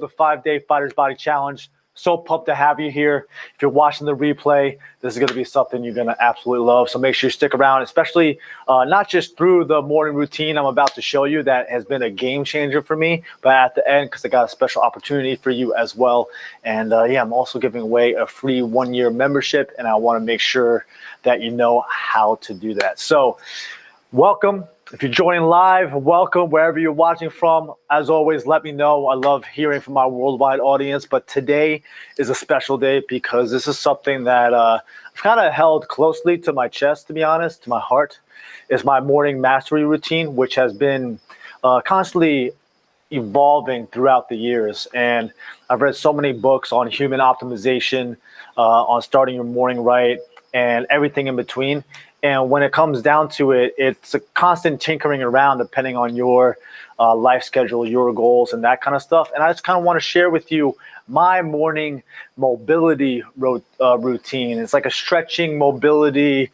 the 5-day Fighter's Body Challenge. So pumped to have you here. If you're watching the replay, this is going to be something you're going to absolutely love. So make sure you stick around, especially not just through the morning routine I'm about to show you that has been a game changer for me, but at the end because I got a special opportunity for you as well. And I'm also giving away a free 1-year membership, and I want to make sure that you know how to do that. So welcome. If you're joining live, welcome wherever you're watching from. As always, let me know. I love hearing from my worldwide audience, but today is a special day because this is something that I've kind of held closely to my chest, to be honest, to my heart. It's my morning mastery routine, which has been constantly evolving throughout the years. And I've read so many books on human optimization, on starting your morning right, and everything in between. And when it comes down to it, it's a constant tinkering around depending on your life schedule, your goals, and that kind of stuff. And I just kind of want to share with you my morning mobility routine. It's like a stretching mobility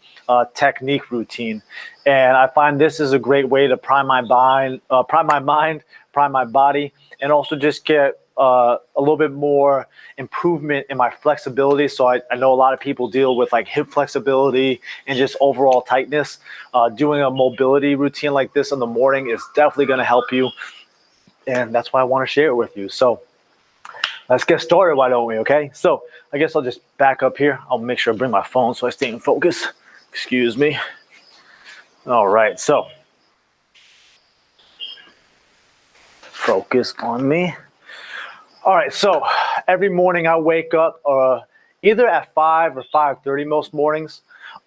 technique routine. And I find this is a great way to prime my mind, prime my body, and also just get a little bit more improvement in my flexibility. So I know a lot of people deal with like hip flexibility and just overall tightness. Doing a mobility routine like this in the morning is definitely going to help you. And that's why I want to share it with you. So let's get started, why don't we, okay? So I guess I'll just back up here. I'll make sure I bring my phone so I stay in focus. Excuse me. All right, so focus on me. All right, so every morning I wake up either at 5 or 5:30 most mornings,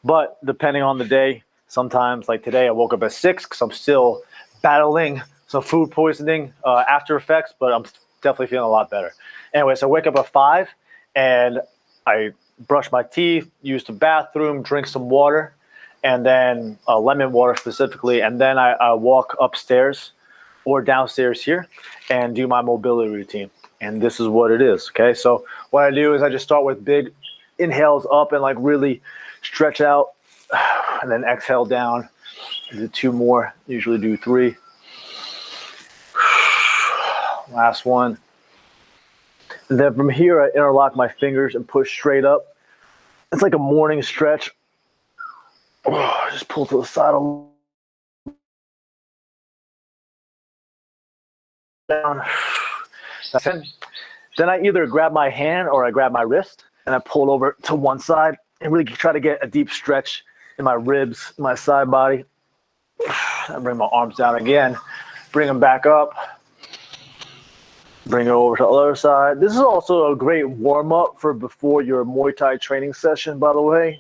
but depending on the day, sometimes like today I woke up at 6 because I'm still battling some food poisoning after effects, but I'm definitely feeling a lot better. Anyway, so I wake up at 5 and I brush my teeth, use the bathroom, drink some water, and then lemon water specifically, and then I walk upstairs or downstairs here and do my mobility routine. And this is what it is, okay? So what I do is I just start with big inhales up and like really stretch out, and then exhale down. I do 2 more, usually do 3. Last one. And then from here, I interlock my fingers and push straight up. It's like a morning stretch. Just pull to the side a little. Down. Then I either grab my hand or I grab my wrist and I pull it over to one side and really try to get a deep stretch in my ribs, my side body. I bring my arms down again, bring them back up, bring it over to the other side. This is also a great warm-up for before your Muay Thai training session, by the way.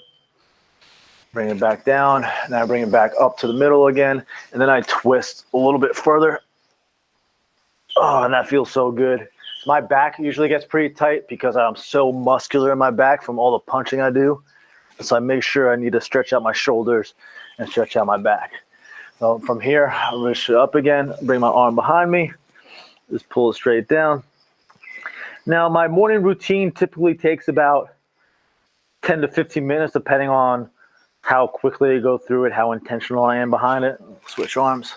Bring it back down, and I bring it back up to the middle again, and then I twist a little bit further. Oh, and that feels so good. My back usually gets pretty tight because I'm so muscular in my back from all the punching I do. So I make sure I need to stretch out my shoulders and stretch out my back. So from here, I lift it up again, bring my arm behind me, just pull it straight down. Now, my morning routine typically takes about 10 to 15 minutes, depending on how quickly I go through it, how intentional I am behind it. Switch arms.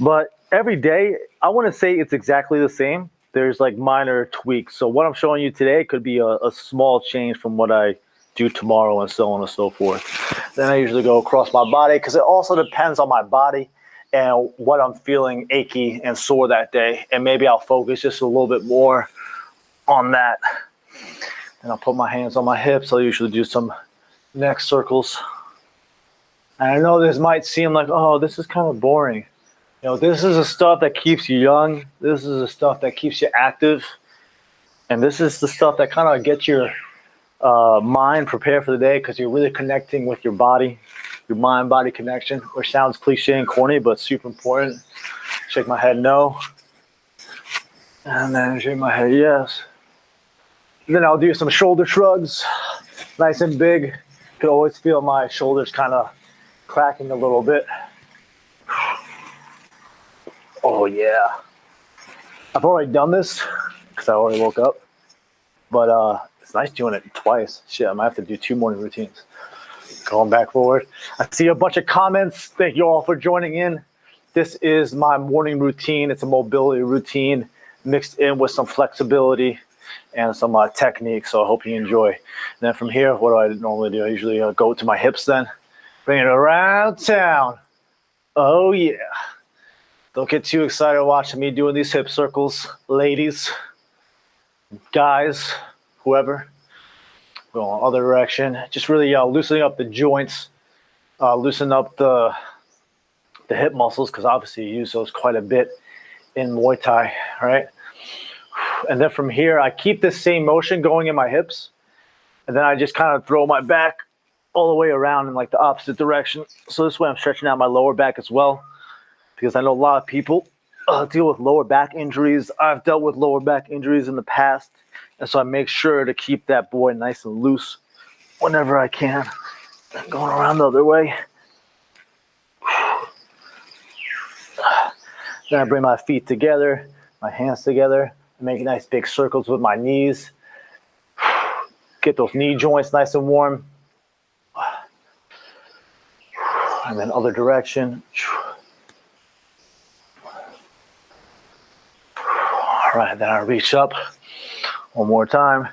But every day, I want to say it's exactly the same. There's like minor tweaks. So what I'm showing you today could be a small change from what I do tomorrow and so on and so forth. Then I usually go across my body because it also depends on my body and what I'm feeling achy and sore that day. And maybe I'll focus just a little bit more on that. And I'll put my hands on my hips. I'll usually do some neck circles. And I know this might seem like, oh, this is kind of boring. You know, this is the stuff that keeps you young. This is the stuff that keeps you active. And this is the stuff that kind of gets your mind prepared for the day because you're really connecting with your body, your mind-body connection, which sounds cliche and corny, but super important. Shake my head no. And then shake my head yes. And then I'll do some shoulder shrugs, nice and big. You can always feel my shoulders kind of cracking a little bit. Oh yeah. I've already done this because I already woke up, but it's nice doing it twice. Shit, I might have to do 2 morning routines. Going back forward. I see a bunch of comments. Thank you all for joining in. this is my morning routine. It's a mobility routine mixed in with some flexibility and some technique. So I hope you enjoy. And then from here, what do I normally do? I usually go to my hips then, bring it around town. Oh yeah. Don't get too excited watching me doing these hip circles, ladies, guys, whoever. Go in the other direction. Just really loosening up the joints, loosen up the hip muscles, because obviously you use those quite a bit in Muay Thai, right? And then from here, I keep this same motion going in my hips, and then I just kind of throw my back all the way around in like the opposite direction. So this way I'm stretching out my lower back as well, because I know a lot of people deal with lower back injuries. I've dealt with lower back injuries in the past, and so I make sure to keep that boy nice and loose whenever I can. Going around the other way. Then I bring my feet together, my hands together, make nice big circles with my knees. Get those knee joints nice and warm. And then other direction. All right, then I reach up one more time,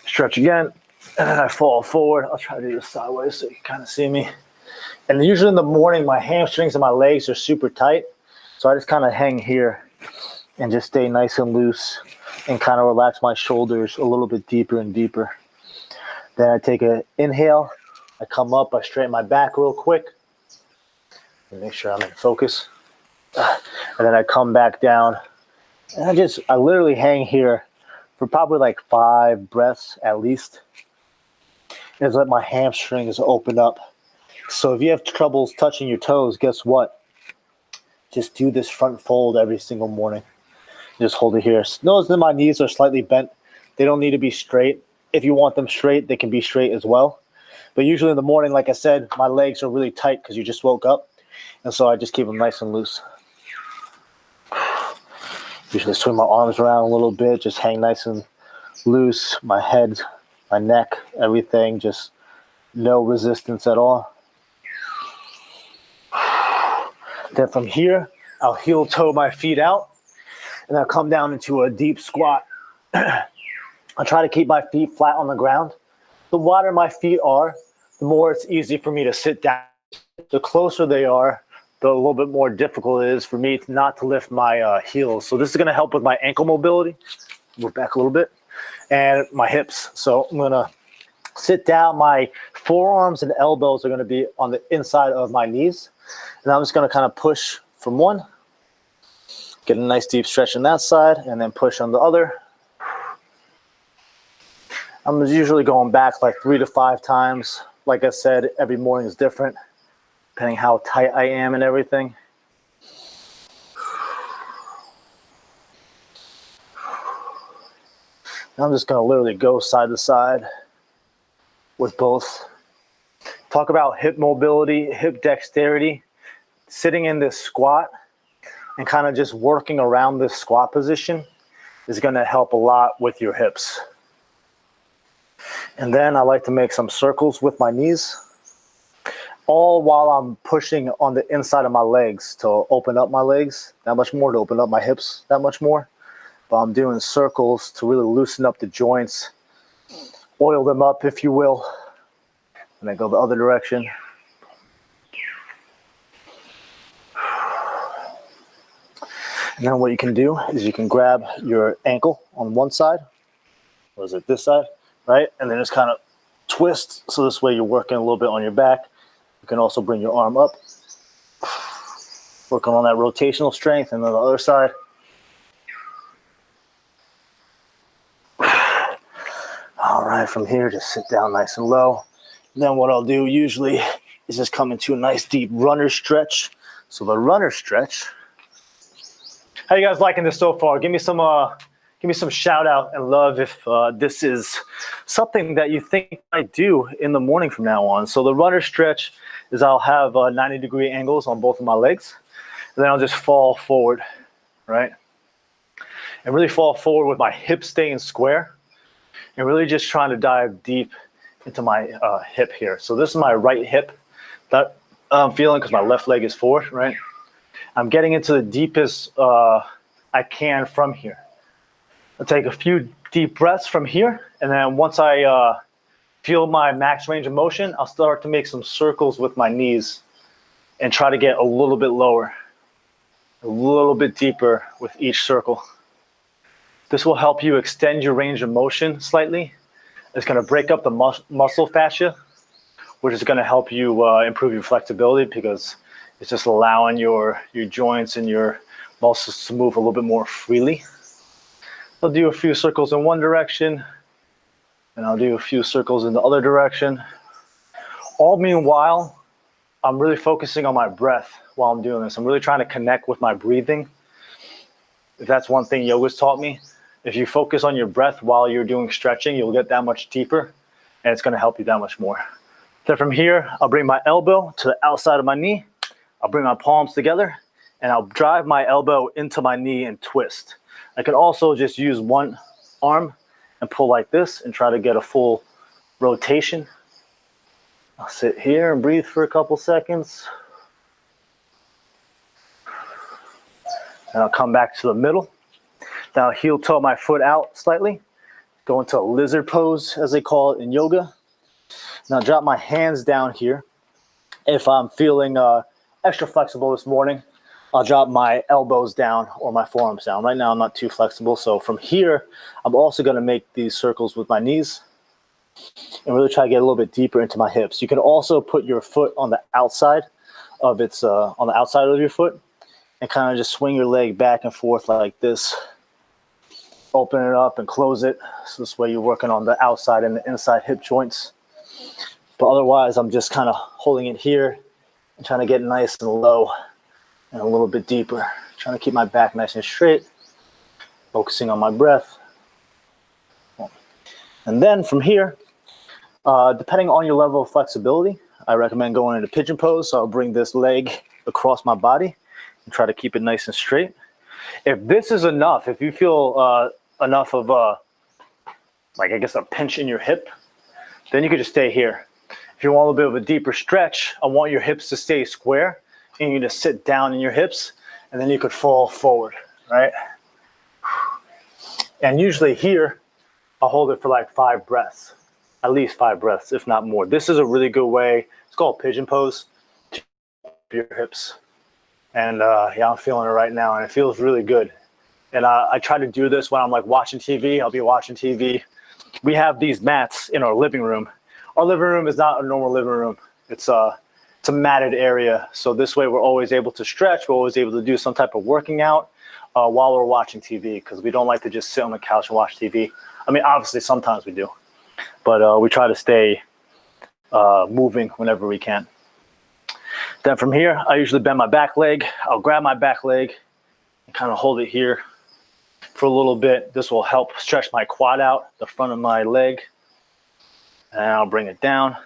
stretch again, and then I fall forward. I'll try to do this sideways so you can kind of see me. And usually in the morning, my hamstrings and my legs are super tight. So I just kind of hang here and just stay nice and loose and kind of relax my shoulders a little bit deeper and deeper. Then I take an inhale. I come up, I straighten my back real quick. And make sure I'm in focus. And then I come back down. And I literally hang here for probably like 5 breaths at least. And just let my hamstrings open up. So if you have troubles touching your toes, guess what? Just do this front fold every single morning. Just hold it here. Notice that my knees are slightly bent. They don't need to be straight. If you want them straight, they can be straight as well. But usually in the morning, like I said, my legs are really tight because you just woke up. And so I just keep them nice and loose. Usually swing my arms around a little bit, just hang nice and loose. My head, my neck, everything, just no resistance at all. Then from here, I'll heel toe my feet out, and I'll come down into a deep squat. I try to keep my feet flat on the ground. The wider my feet are, the more it's easy for me to sit down. The closer they are, the a little bit more difficult it is for me not to lift my heels. So this is going to help with my ankle mobility. Move back a little bit. And my hips. So I'm going to sit down. My forearms and elbows are going to be on the inside of my knees. And I'm just going to kind of push from one. Get a nice deep stretch on that side. And then push on the other. I'm usually going back like 3 to 5 times. Like I said, every morning is different, depending how tight I am and everything. Now I'm just going to literally go side to side with both. Talk about hip mobility, hip dexterity. Sitting in this squat and kind of just working around this squat position is going to help a lot with your hips. And then I like to make some circles with my knees, all while I'm pushing on the inside of my legs to open up my legs that much more, to open up my hips that much more. But I'm doing circles to really loosen up the joints, oil them up, if you will. And then go the other direction. And then what you can do is you can grab your ankle on one side, or is it this side, right? And then just kind of twist, so this way you're working a little bit on your back. You can also bring your arm up, working on that rotational strength, and then the other side. All right, from here, just sit down nice and low. And then what I'll do usually is just come into a nice deep runner stretch. So the runner stretch. How you guys liking this so far? Give me some shout out and love if this is something that you think I do in the morning from now on. So the runner stretch is I'll have 90-degree angles on both of my legs, and then I'll just fall forward, right? And really fall forward with my hips staying square, and really just trying to dive deep into my hip here. So this is my right hip that I'm feeling because my left leg is forward, right? I'm getting into the deepest I can from here. I'll take a few deep breaths from here, and then once I feel my max range of motion, I'll start to make some circles with my knees and try to get a little bit lower, a little bit deeper with each circle. This will help you extend your range of motion slightly. It's going to break up the muscle fascia, which is going to help you improve your flexibility, because it's just allowing your joints and your muscles to move a little bit more freely. I'll do a few circles in one direction, and I'll do a few circles in the other direction. All meanwhile, I'm really focusing on my breath while I'm doing this. I'm really trying to connect with my breathing. If that's one thing yoga's taught me, if you focus on your breath while you're doing stretching, you'll get that much deeper, and it's going to help you that much more. Then from here, I'll bring my elbow to the outside of my knee. I'll bring my palms together, and I'll drive my elbow into my knee and twist. I could also just use one arm and pull like this and try to get a full rotation. I'll sit here and breathe for a couple seconds. And I'll come back to the middle. Now heel toe my foot out slightly. Go into a lizard pose, as they call it in yoga. Now drop my hands down here. If I'm feeling extra flexible this morning, I'll drop my elbows down or my forearms down. Right now I'm not too flexible, so from here, I'm also going to make these circles with my knees and really try to get a little bit deeper into my hips. You can also put your foot on the outside of your foot and kind of just swing your leg back and forth like this. Open it up and close it. So this way you're working on the outside and the inside hip joints. But otherwise, I'm just kind of holding it here and trying to get nice and low and a little bit deeper. Trying to keep my back nice and straight, focusing on my breath. And then from here, depending on your level of flexibility, I recommend going into Pigeon Pose. So I'll bring this leg across my body and try to keep it nice and straight. If this is enough, if you feel enough of a pinch in your hip, then you could just stay here. If you want a little bit of a deeper stretch, I want your hips to stay square, and you just sit down in your hips, and then you could fall forward, right? And usually here, I'll hold it for like 5 breaths, at least 5 breaths, if not more. This is a really good way. It's called Pigeon Pose. To your hips. And yeah, I'm feeling it right now, and it feels really good. And I try to do this when I'm like watching TV. I'll be watching TV. We have these mats in our living room. Our living room is not a normal living room. It's a matted area. So this way we're always able to stretch. We're always able to do some type of working out while we're watching TV, because we don't like to just sit on the couch and watch TV. I mean, obviously sometimes we do, but we try to stay moving whenever we can. Then from here, I usually bend my back leg. I'll grab my back leg and kind of hold it here for a little bit. This will help stretch my quad out, the front of my leg. And I'll bring it down.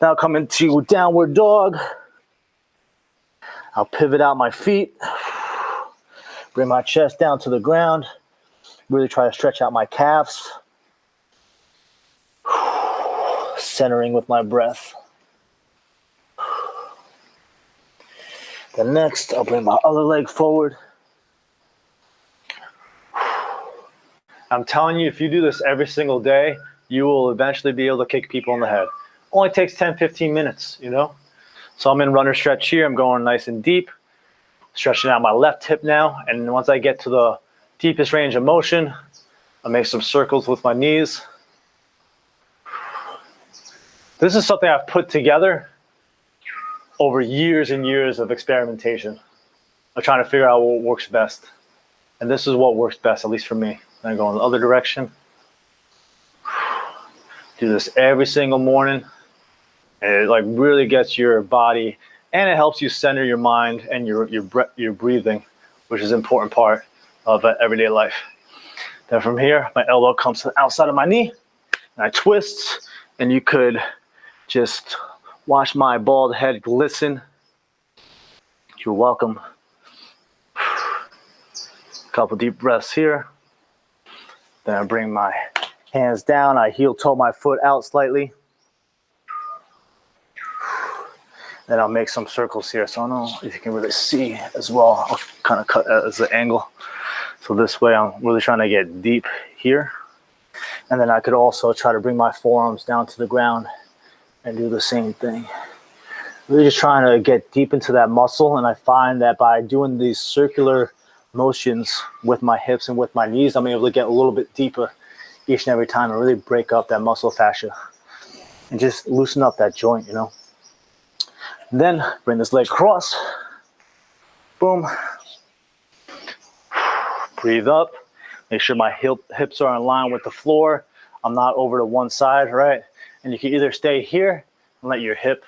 Now I'll come into downward dog. I'll pivot out my feet. Bring my chest down to the ground. Really try to stretch out my calves. Centering with my breath. Then next, I'll bring my other leg forward. I'm telling you, if you do this every single day, you will eventually be able to kick people in the head. Only takes 10, 15 minutes, you know? So I'm in runner stretch here. I'm going nice and deep, stretching out my left hip now. And once I get to the deepest range of motion, I'll make some circles with my knees. This is something I've put together over years and years of experimentation. I'm trying to figure out what works best. And this is what works best, at least for me. Then I go in the other direction. Do this every single morning. And it like really gets your body, and it helps you center your mind and your breathing, which is an important part of everyday life. Then from here, my elbow comes to the outside of my knee, and I twist, and you could just watch my bald head glisten. You're welcome. A couple deep breaths here. Then I bring my hands down. I heel toe my foot out slightly. Then I'll make some circles here. So I don't know if you can really see as well. I'll kind of cut as the angle. So this way I'm really trying to get deep here. And then I could also try to bring my forearms down to the ground and do the same thing. Really just trying to get deep into that muscle. And I find that by doing these circular motions with my hips and with my knees, I'm able to get a little bit deeper each and every time and really break up that muscle fascia and just loosen up that joint, you know. Then bring this leg across. Boom. Breathe up. Make sure my hips are in line with the floor. I'm not over to one side, right? And you can either stay here and let your hip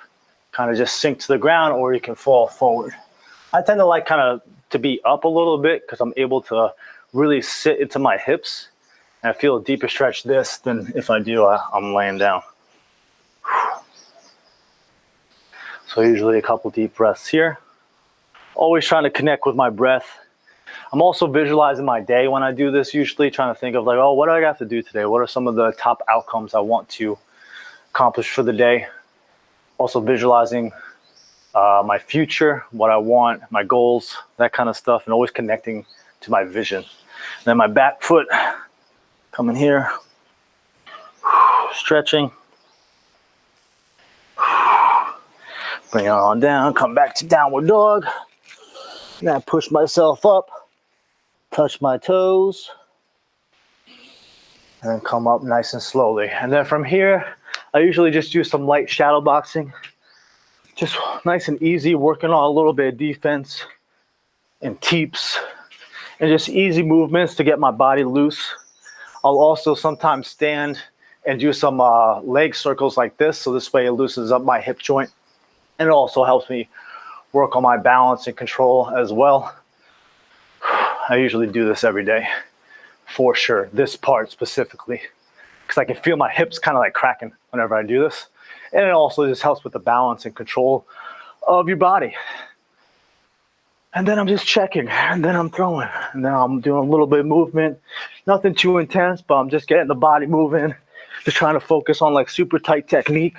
kind of just sink to the ground, or you can fall forward. I tend to like kind of to be up a little bit because I'm able to really sit into my hips. And I feel a deeper stretch this than if I do, I'm laying down. So usually a couple deep breaths here. Always trying to connect with my breath. I'm also visualizing my day when I do this, usually trying to think of like, oh, what do I have to do today? What are some of the top outcomes I want to accomplish for the day? Also visualizing my future, what I want, my goals, that kind of stuff, and always connecting to my vision. And then my back foot, coming here, stretching. Bring it on down, come back to downward dog. Now push myself up. Touch my toes, and then come up nice and slowly. And then from here, I usually just do some light shadow boxing. Just nice and easy, working on a little bit of defense and teeps, and just easy movements to get my body loose. I'll also sometimes stand and do some leg circles like this. So this way it loosens up my hip joint. And it also helps me work on my balance and control as well. I usually do this every day, for sure, this part specifically, because I can feel my hips kind of like cracking whenever I do this. And it also just helps with the balance and control of your body. And then I'm just checking, and then I'm throwing, and then I'm doing a little bit of movement, nothing too intense, but I'm just getting the body moving, just trying to focus on like super tight technique,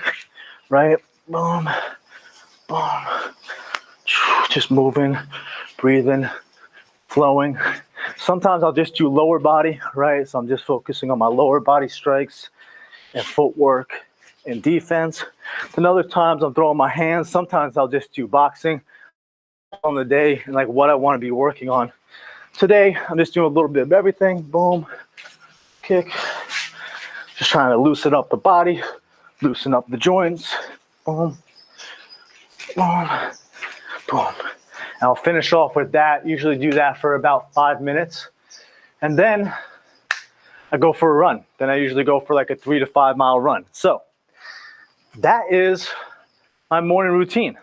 right? Boom, boom, just moving, breathing, flowing. Sometimes I'll just do lower body, right? So I'm just focusing on my lower body strikes and footwork and defense. Then other times I'm throwing my hands. Sometimes I'll just do boxing on the day and like what I want to be working on. Today, I'm just doing a little bit of everything. Boom, kick. Just trying to loosen up the body, loosen up the joints. Boom, boom, boom. And I'll finish off with that, usually do that for about 5 minutes. And then I go for a run. Then I usually go for like a 3 to 5 mile run. So that is my morning routine.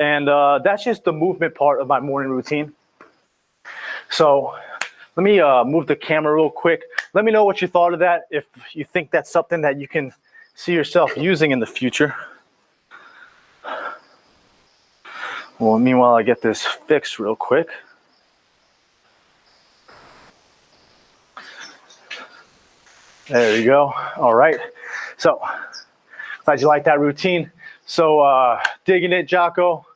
And that's just the movement part of my morning routine. So let me move the camera real quick. Let me know what you thought of that, if you think that's something that you can see yourself using in the future. Well, meanwhile, I get this fixed real quick. There you go. All right. So, glad you like that routine. So, digging it, Jocko.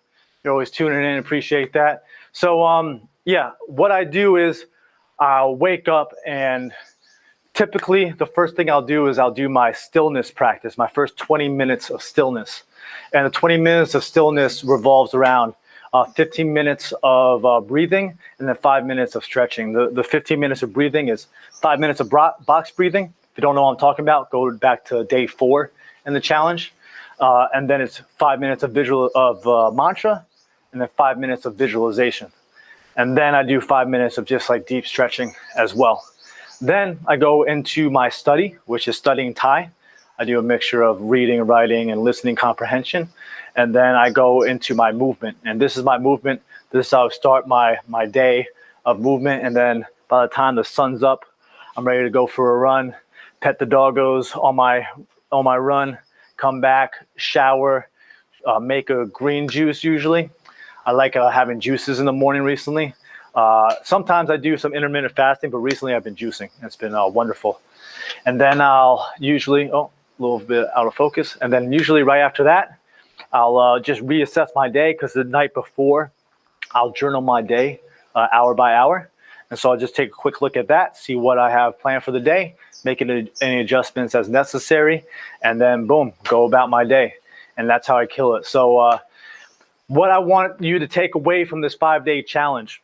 You're always tuning in. Appreciate that. So, yeah, what I do is I'll wake up, and typically the first thing I'll do is I'll do my stillness practice, my first 20 minutes of stillness. And the 20 minutes of stillness revolves around 15 minutes of breathing and then 5 minutes of stretching. The 15 minutes of breathing is 5 minutes of box breathing. If you don't know what I'm talking about, go back to day 4 in the challenge. And then it's 5 minutes of mantra, and then 5 minutes of visualization. And then I do 5 minutes of just like deep stretching as well. Then I go into my study, which is studying Thai. I do a mixture of reading, writing, and listening comprehension. And then I go into my movement. And this is my movement. This is how I start my day of movement. And then by the time the sun's up, I'm ready to go for a run, pet the doggos on my run, come back, shower, make a green juice usually. I like having juices in the morning recently. Sometimes I do some intermittent fasting, but recently I've been juicing. It's been wonderful. And then I'll usually, a little bit out of focus. And then usually right after that, I'll just reassess my day, because the night before I'll journal my day hour by hour. And so I'll just take a quick look at that, see what I have planned for the day, make any adjustments as necessary, and then boom, go about my day. And that's how I kill it. So what I want you to take away from this 5-day challenge,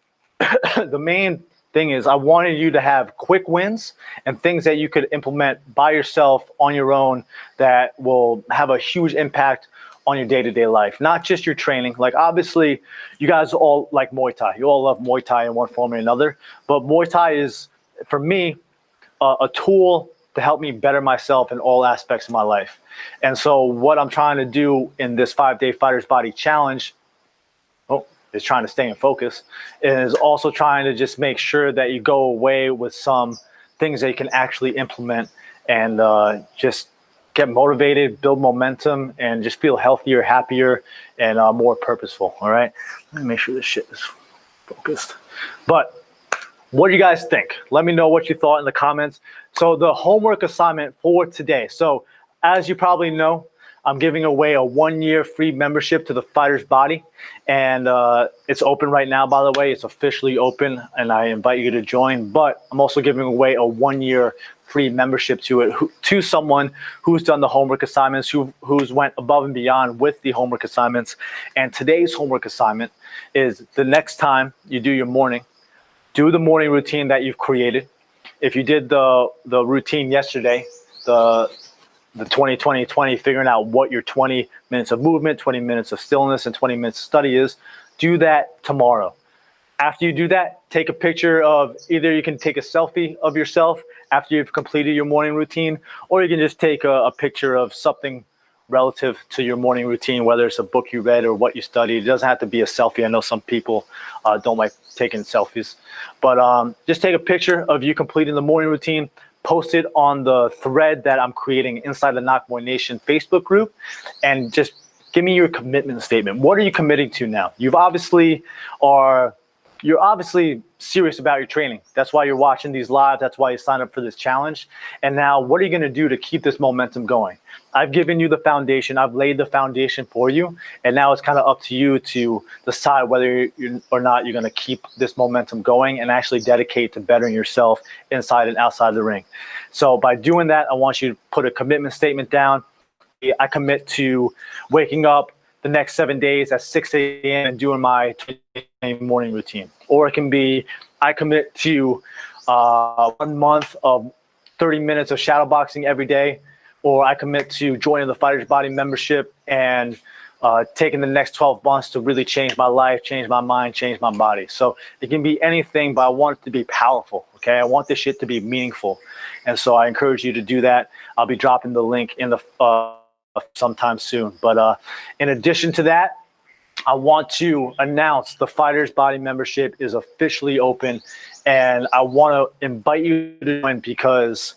the main thing is I wanted you to have quick wins and things that you could implement by yourself on your own that will have a huge impact on your day-to-day life, not just your training. Like, obviously, you guys all like Muay Thai. You all love Muay Thai in one form or another. But Muay Thai is, for me, a tool to help me better myself in all aspects of my life. And so what I'm trying to do in this 5-day Fighter's Body Challenge is trying to stay in focus, is also trying to just make sure that you go away with some things that you can actually implement and just get motivated, build momentum, and just feel healthier, happier, and more purposeful. All right. Let me make sure this shit is focused. But what do you guys think? Let me know what you thought in the comments. So the homework assignment for today. So as you probably know, I'm giving away a 1-year free membership to the Fighter's Body. And it's open right now, by the way. It's officially open, and I invite you to join. But I'm also giving away a 1-year free membership to it, to someone who's done the homework assignments, who's went above and beyond with the homework assignments. And today's homework assignment is, the next time you do your morning, do the morning routine that you've created. If you did the routine yesterday, the 20-20-20, figuring out what your 20 minutes of movement, 20 minutes of stillness, and 20 minutes of study is, do that tomorrow. After you do that, take a picture of, either you can take a selfie of yourself after you've completed your morning routine, or you can just take a picture of something relative to your morning routine, whether it's a book you read or what you studied. It doesn't have to be a selfie. I know some people don't like taking selfies, but just take a picture of you completing the morning routine, post it on the thread that I'm creating inside the Knockboy Nation Facebook group, and just give me your commitment statement. What are you committing to now? You're obviously serious about your training. That's why you're watching these live. That's why you signed up for this challenge. And now, what are you going to do to keep this momentum going? I've given you the foundation. I've laid the foundation for you. And now it's kind of up to you to decide whether or not you're going to keep this momentum going and actually dedicate to bettering yourself inside and outside the ring. So by doing that, I want you to put a commitment statement down. I commit to waking up the next 7 days at 6 a.m. and doing my morning routine. Or it can be, I commit to 1 month of 30 minutes of shadowboxing every day. Or I commit to joining the Fighter's Body membership and taking the next 12 months to really change my life, change my mind, change my body. So it can be anything, but I want it to be powerful, okay? I want this shit to be meaningful. And so I encourage you to do that. I'll be dropping the link in the sometime soon. But in addition to that, I want to announce the Fighter's Body membership is officially open, and I want to invite you to join, because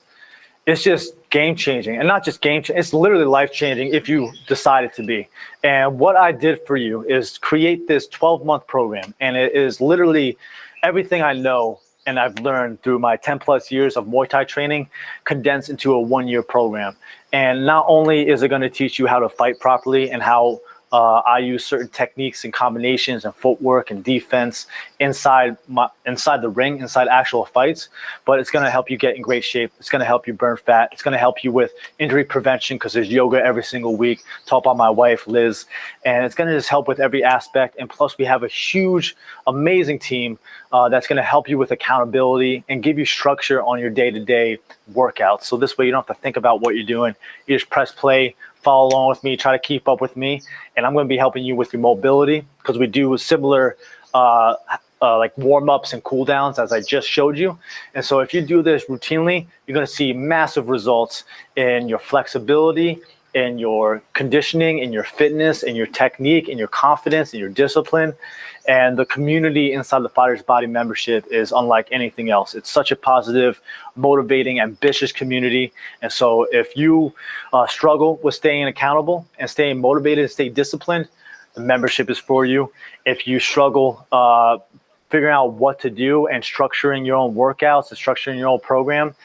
it's just game-changing. And not just game-changing, it's literally life-changing if you decide it to be. And what I did for you is create this 12-month program, and it is literally everything I know and I've learned through my 10+ years of Muay Thai training condensed into a 1-year program. And not only is it going to teach you how to fight properly and how I use certain techniques and combinations and footwork and defense inside the ring, inside actual fights, but it's going to help you get in great shape. It's going to help you burn fat. It's going to help you with injury prevention, because there's yoga every single week taught by my wife, Liz. And it's going to just help with every aspect. And plus, we have a huge, amazing team that's going to help you with accountability and give you structure on your day-to-day workouts. So this way you don't have to think about what you're doing. You just press play, follow along with me, try to keep up with me, and I'm going to be helping you with your mobility, because we do similar like warm-ups and cool-downs as I just showed you. And so if you do this routinely, you're going to see massive results in your flexibility, in your conditioning, in your fitness, in your technique, in your confidence, in your discipline. And the community inside the Fighter's Body membership is unlike anything else. It's such a positive, motivating, ambitious community. And so if you struggle with staying accountable and staying motivated and stay disciplined, the membership is for you. If you struggle figuring out what to do and structuring your own workouts and structuring your own program,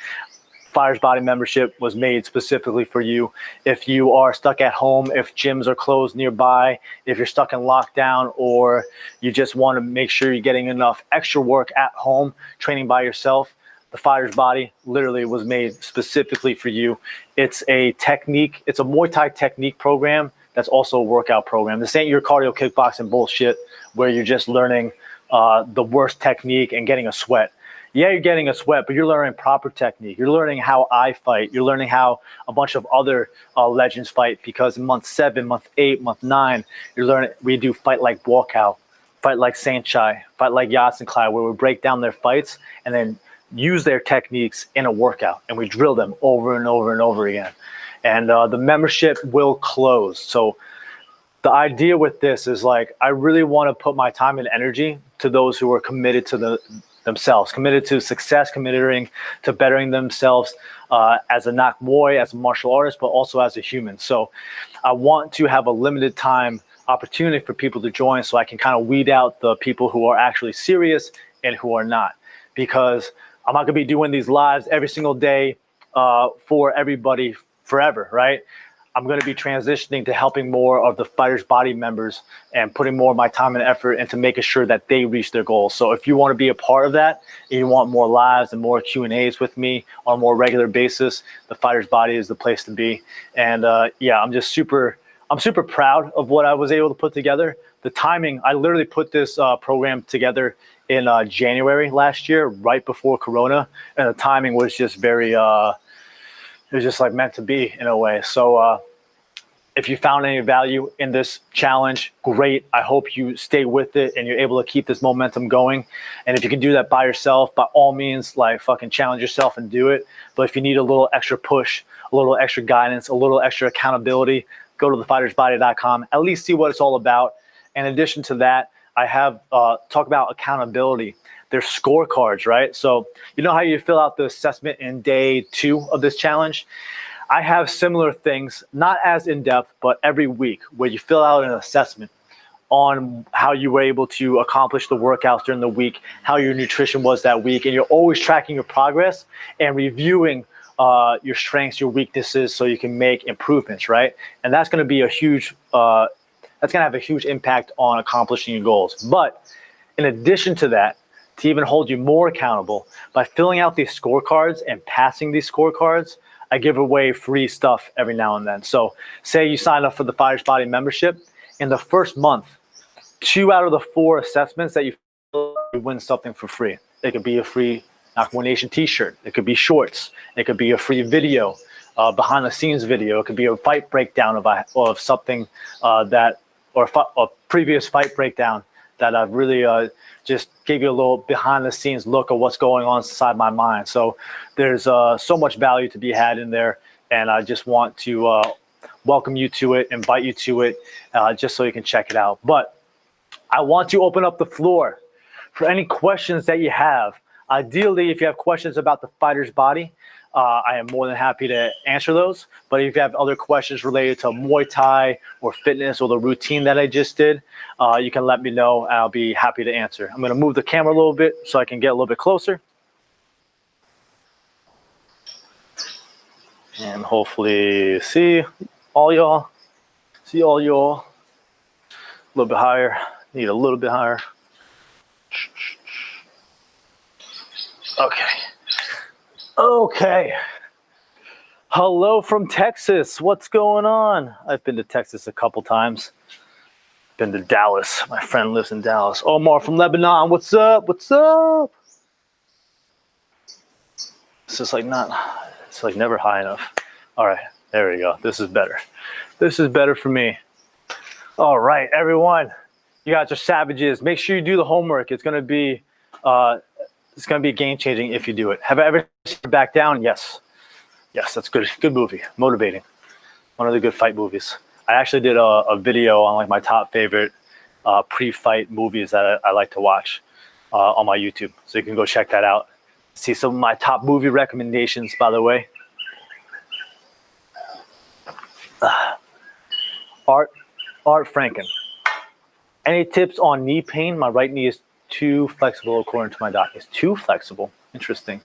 Fighters Body membership was made specifically for you. If you are stuck at home, if gyms are closed nearby, if you're stuck in lockdown, or you just want to make sure you're getting enough extra work at home, training by yourself, the Fighters Body literally was made specifically for you. It's a technique, it's a Muay Thai technique program that's also a workout program. This ain't your cardio kickboxing bullshit where you're just learning the worst technique and getting a sweat. Yeah, you're getting a sweat, but you're learning proper technique. You're learning how I fight. You're learning how a bunch of other legends fight, because in month 7, month 8, month 9, you're learning. We do fight like Walkout, fight like Saenchai, fight like Yatsenkai, where we break down their fights and then use their techniques in a workout, and we drill them over and over and over again. And the membership will close. So the idea with this is, like, I really want to put my time and energy to those who are committed to themselves, committed to success, committing to bettering themselves as a Nak Muay, as a martial artist, but also as a human. So I want to have a limited time opportunity for people to join, so I can kind of weed out the people who are actually serious and who are not, because I'm not going to be doing these lives every single day for everybody forever, right? I'm going to be transitioning to helping more of the Fighters Body members and putting more of my time and effort into making sure that they reach their goals. So if you want to be a part of that, and you want more lives and more Q&As with me on a more regular basis, the Fighters Body is the place to be. And yeah, I'm super proud of what I was able to put together. The timing, I literally put this program together in January last year, right before Corona, and the timing was just very it was just like meant to be in a way. So if you found any value in this challenge, great. I hope you stay with it and you're able to keep this momentum going. And if you can do that by yourself, by all means, like, fucking challenge yourself and do it. But if you need a little extra push, a little extra guidance, a little extra accountability, go to thefightersbody.com, at least see what it's all about. In addition to that, I have talk about accountability. There's scorecards, right? So you know how you fill out the assessment in day 2 of this challenge? I have similar things, not as in-depth, but every week, where you fill out an assessment on how you were able to accomplish the workouts during the week, how your nutrition was that week, and you're always tracking your progress and reviewing your strengths, your weaknesses, so you can make improvements, right? And that's going to be a huge, that's going to have a huge impact on accomplishing your goals. But in addition to that, to even hold you more accountable, by filling out these scorecards and passing these scorecards, I give away free stuff every now and then. So say you sign up for the Fighters Body membership, in the first month, 2 out of the 4 assessments that you win something for free. It could be a free Nak Muay Nation t-shirt. It could be shorts. It could be a free video, behind the scenes video. It could be a fight breakdown of something or a previous fight breakdown that I've really just gave you a little behind the scenes look of what's going on inside my mind. So there's so much value to be had in there, and I just want to welcome you to it, invite you to it, just so you can check it out. But I want to open up the floor for any questions that you have. Ideally, if you have questions about the Fighter's Body, I am more than happy to answer those. But if you have other questions related to Muay Thai or fitness or the routine that I just did, you can let me know, and I'll be happy to answer. I'm going to move the camera a little bit so I can get a little bit closer. And hopefully see all y'all. See all y'all. A little bit higher. Need a little bit higher. Okay. Okay. Hello from Texas. What's going on? I've been to Texas a couple times. Been to Dallas. My friend lives in Dallas. Omar from Lebanon. What's up? What's up? It's just like it's like never high enough. All right. There we go. This is better. This is better for me. All right, everyone. You guys are savages. Make sure you do the homework. It's going to be game changing if you do it. Have I ever seen Back Down? Yes. Yes, that's good. Good movie. Motivating. One of the good fight movies. I actually did a video on like my top favorite pre-fight movies that I like to watch on my YouTube. So you can go check that out. See some of my top movie recommendations, by the way. Art Franken. Any tips on knee pain? My right knee is too flexible according to my doc. It's too flexible. Interesting.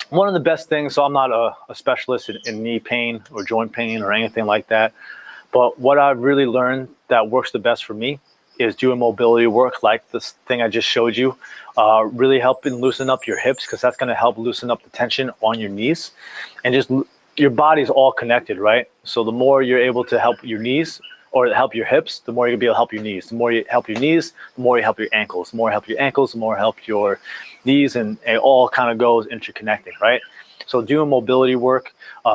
one of the best things, so I'm not a specialist in knee pain or joint pain or anything like that, but what I've really learned that works the best for me is doing mobility work like this thing I just showed you, really helping loosen up your hips, because that's going to help loosen up the tension on your knees. And just your body's all connected, right? So the more you're able to help your knees or help your hips, the more you'll be able to help your knees. The more you help your knees, the more you help your ankles. The more you help your ankles, the more you help your knees, and it all kind of goes interconnecting, right? So doing mobility work,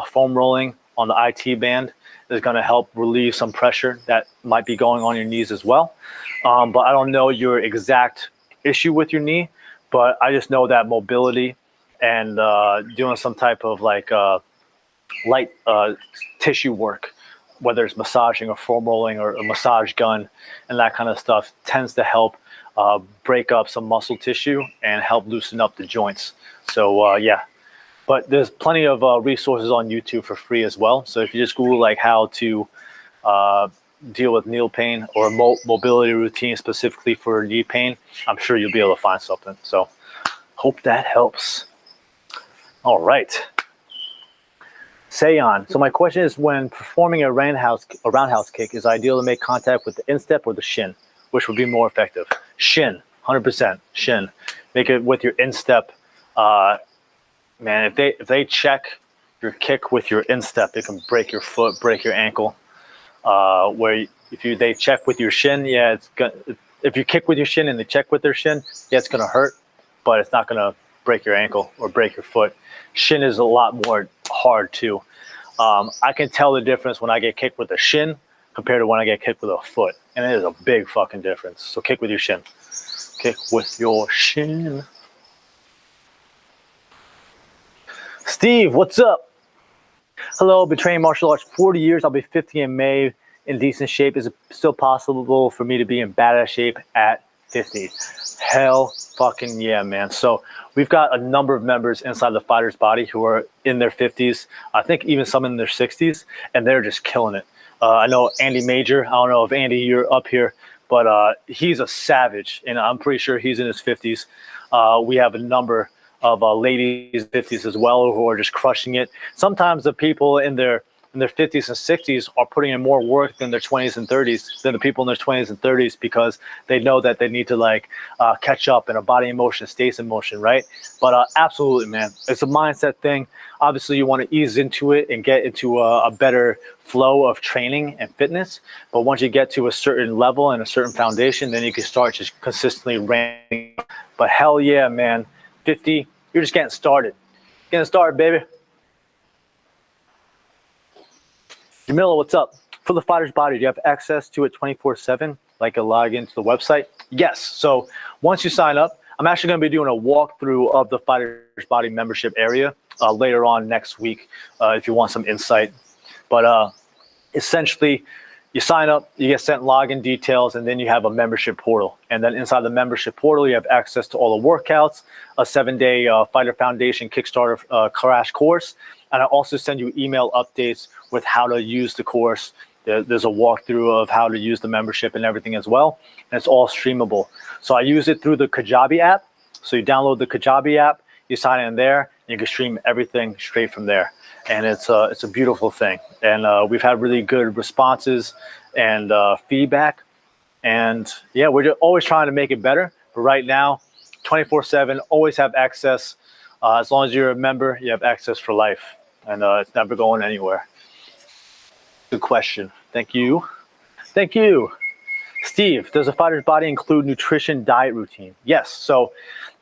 foam rolling on the IT band is going to help relieve some pressure that might be going on your knees as well. But I don't know your exact issue with your knee, but I just know that mobility and doing some type of like light tissue work, whether it's massaging or foam rolling or a massage gun and that kind of stuff, tends to help break up some muscle tissue and help loosen up the joints. So yeah, but there's plenty of resources on YouTube for free as well. So if you just Google like how to deal with knee pain or mobility routine specifically for knee pain, I'm sure you'll be able to find something. So hope that helps. All right. Seon. So my question is, when performing a roundhouse kick, is it ideal to make contact with the instep or the shin? Which would be more effective? Shin, 100% shin. Make it with your instep. Man, if they check your kick with your instep, it can break your foot, break your ankle. Where if they check with your shin, yeah, if you kick with your shin and they check with their shin, yeah, it's gonna hurt, but it's not gonna break your ankle or break your foot. Shin is a lot more hard too. I can tell the difference when I get kicked with a shin compared to when I get kicked with a foot, and it is a big fucking difference. So kick with your shin. Kick with your shin. Steve, what's up? Hello, been training martial arts 40 years. I'll be 50 in May. In decent shape. Is it still possible for me to be in badass shape at 50? Hell fucking yeah, man. So we've got a number of members inside the Fighter's Body who are in their 50s. I think even some in their 60s, and they're just killing it. I know Andy Major. I don't know if Andy, you're up here, but he's a savage, and I'm pretty sure he's in his 50s. We have a number of ladies 50s as well who are just crushing it. Sometimes the people in their 50s and 60s are putting in more work than their 20s and 30s, than the people in their 20s and 30s, because they know that they need to like catch up, and a body in motion stays in motion, right? But absolutely, man, it's a mindset thing. Obviously, you want to ease into it and get into a better flow of training and fitness. But once you get to a certain level and a certain foundation, then you can start just consistently ramping. But hell yeah, man, 50, you're just getting started. Getting started, baby. Jamila, what's up? For the Fighter's Body, do you have access to it 24/7, like a login to the website? Yes. So once you sign up, I'm actually going to be doing a walkthrough of the Fighter's Body membership area later on next week if you want some insight. But essentially, you sign up, you get sent login details, and then you have a membership portal. And then inside the membership portal, you have access to all the workouts, a 7-day Fighter Foundation Kickstarter crash course. And I also send you email updates with how to use the course. There's a walkthrough of how to use the membership and everything as well. And it's all streamable. So I use it through the Kajabi app. So you download the Kajabi app, you sign in there, and you can stream everything straight from there. And it's a beautiful thing. And we've had really good responses and feedback. And yeah, we're always trying to make it better. But right now, 24/7, always have access. As long as you're a member, you have access for life. And it's never going anywhere. Good question. Thank you. Thank you. Steve, does a Fighter's Body include nutrition diet routine? Yes. So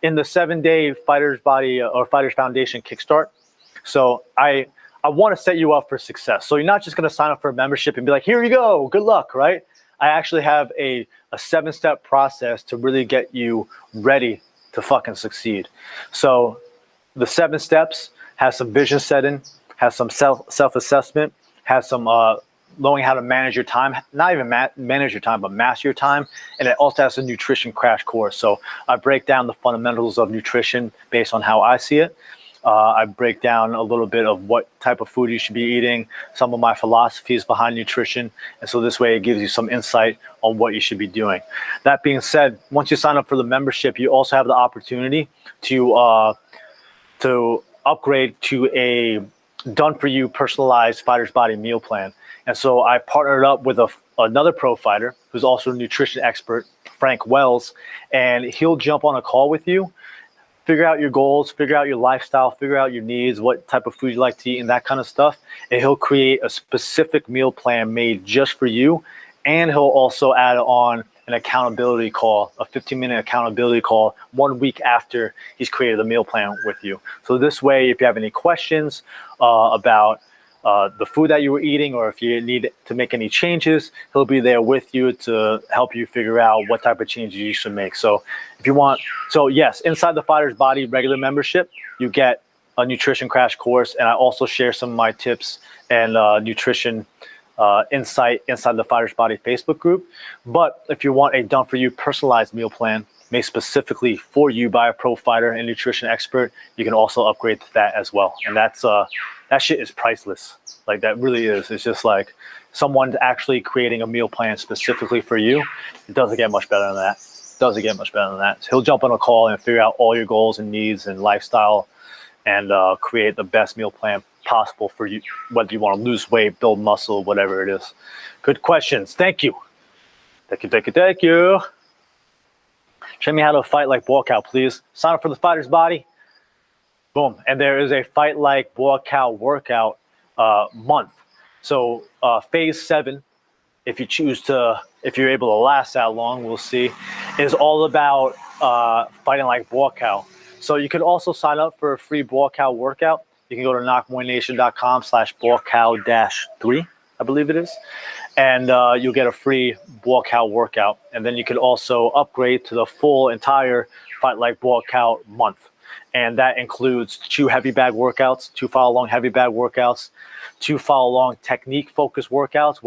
in the 7-day Fighter's Body or Fighters Foundation Kickstart, so I want to set you up for success. So you're not just going to sign up for a membership and be like, here you go, good luck, right? I actually have a 7-step process to really get you ready to fucking succeed. So the 7 steps has some vision setting, has some self-assessment, has some knowing how to manage your time, not even manage your time, but master your time. And it also has a nutrition crash course. So I break down the fundamentals of nutrition based on how I see it. I break down a little bit of what type of food you should be eating, some of my philosophies behind nutrition. And so this way it gives you some insight on what you should be doing. That being said, once you sign up for the membership, you also have the opportunity to upgrade to a done-for-you personalized fighter's body meal plan. And so I partnered up with another pro fighter who's also a nutrition expert, Frank Wells, and he'll jump on a call with you, figure out your goals, figure out your lifestyle, figure out your needs, what type of food you like to eat, and that kind of stuff. And he'll create a specific meal plan made just for you. And he'll also add on an accountability call, a 15-minute accountability call 1 week after he's created the meal plan with you. So this way, if you have any questions about the food that you were eating, or if you need to make any changes, he'll be there with you to help you figure out what type of changes you should make. So if you want, so yes, inside the Fighter's Body regular membership, you get a nutrition crash course, and I also share some of my tips and nutrition insight inside the Fighter's Body Facebook group. But if you want a done-for-you personalized meal plan made specifically for you by a pro fighter and nutrition expert, you can also upgrade to that as well. And that's that shit is priceless. Like, that really is. It's just like someone actually creating a meal plan specifically for you. It doesn't get much better than that. It doesn't get much better than that. So he'll jump on a call and figure out all your goals and needs and lifestyle, and create the best meal plan possible for you, whether you want to lose weight, build muscle, whatever it is. Good questions. Thank you. Thank you, thank you, thank you. Show me how to fight like walkout, please. Sign up for the Fighter's Body. Boom. And there is a fight like walkout workout month. So phase 7, if you choose to, if you're able to last that long, we'll see, is all about fighting like walkout. So you could also sign up for a free walkout workout. You can go to knockmorenation.com/walkout-3, I believe it is. And you'll get a free walkout workout. And then you can also upgrade to the full entire Fight Like Walkout month. And that includes 2 heavy bag workouts, 2 follow-along heavy bag workouts, 2 follow-along technique-focused workouts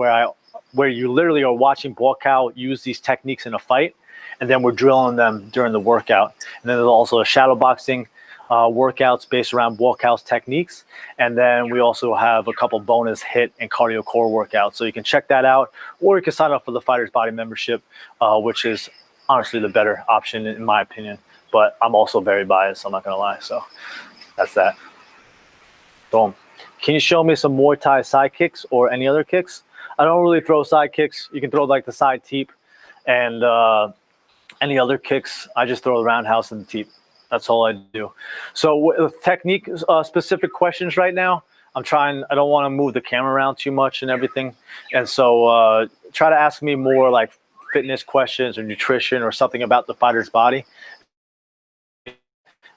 where you literally are watching walkout use these techniques in a fight, and then we're drilling them during the workout. And then there's also a shadow boxing workouts based around walkout techniques. And then we also have a couple bonus HIIT and cardio core workouts. So you can check that out, or you can sign up for the Fighter's Body membership, which is honestly the better option in my opinion. But I'm also very biased, I'm not gonna lie. So that's that. Boom. Can you show me some Muay Thai side kicks or any other kicks? I don't really throw side kicks. You can throw like the side teep and any other kicks. I just throw the roundhouse and the teep. That's all I do. So with technique specific questions right now, I don't want to move the camera around too much and everything. And so try to ask me more like fitness questions or nutrition or something about the Fighter's Body.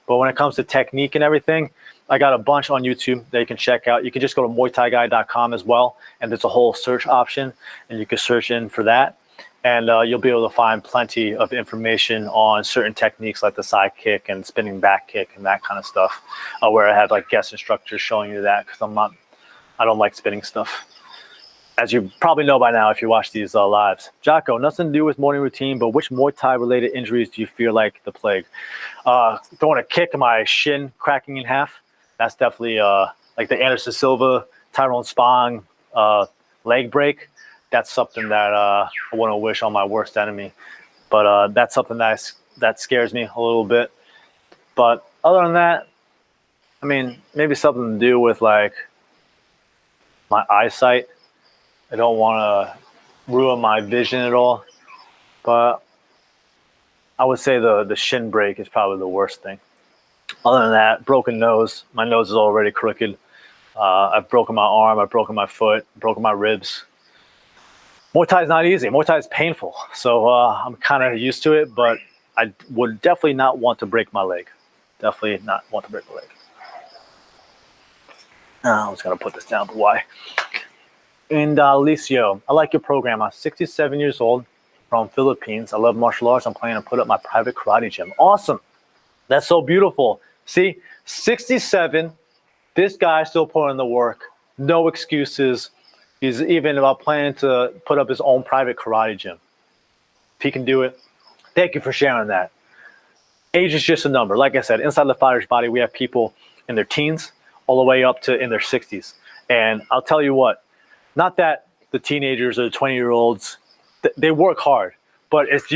But when it comes to technique and everything, I got a bunch on YouTube that you can check out. You can just go to muaythaiguy.com as well, and there's a whole search option, and you can search in for that. And you'll be able to find plenty of information on certain techniques like the side kick and spinning back kick and that kind of stuff, where I have like guest instructors showing you that, because I don't like spinning stuff. As you probably know by now if you watch these lives. Jocko, nothing to do with morning routine, but which Muay Thai related injuries do you fear like the plague? Throwing a kick and my shin cracking in half. That's definitely like the Anderson Silva, Tyrone Spong leg break. That's something that I wouldn't wish on my worst enemy. But that's something that scares me a little bit. But other than that, I mean, maybe something to do with like my eyesight. I don't want to ruin my vision at all. But I would say the shin break is probably the worst thing. Other than that, broken nose. My nose is already crooked. I've broken my arm. I've broken my foot. Broken my ribs. Muay Thai is not easy. Muay Thai is painful. So I'm kind of used to it, but I would definitely not want to break my leg. Definitely not want to break my leg. I was going to put this down, but why? And Alicio, I like your program. I'm 67 years old from Philippines. I love martial arts. I'm planning to put up my private karate gym. Awesome. That's so beautiful. See, 67, this guy still putting in the work. No excuses. He's even about planning to put up his own private karate gym. If he can do it, thank you for sharing that. Age is just a number. Like I said, inside the Fighter's Body, we have people in their teens all the way up to in their 60s. And I'll tell you what, not that the teenagers or the 20-year-olds, they work hard, but it's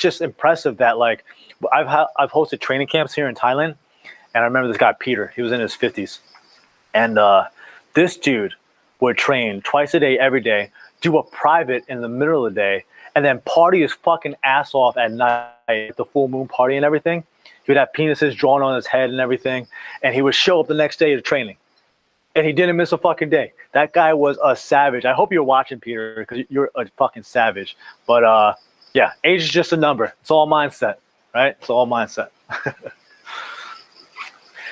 just impressive that like I've hosted training camps here in Thailand, And I remember this guy, Peter, he was in his 50s. And this dude would train twice a day, every day, do a private in the middle of the day, and then party his fucking ass off at night, the full moon party and everything. He would have penises drawn on his head and everything. And he would show up the next day to training. And he didn't miss a fucking day. That guy was a savage. I hope you're watching, Peter, because you're a fucking savage. But yeah, age is just a number. It's all mindset, right? It's all mindset.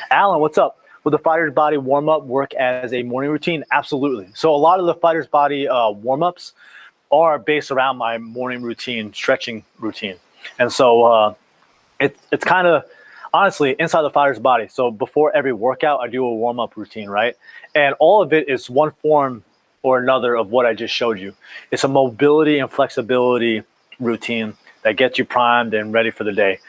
Alan, what's up? Will the fighter's body warm-up work as a morning routine? Absolutely. So a lot of the fighter's body warm-ups are based around my morning routine, stretching routine. And so it's kind of, honestly, inside the fighter's body. So before every workout, I do a warm-up routine, right? And all of it is one form or another of what I just showed you. It's a mobility and flexibility routine that gets you primed and ready for the day.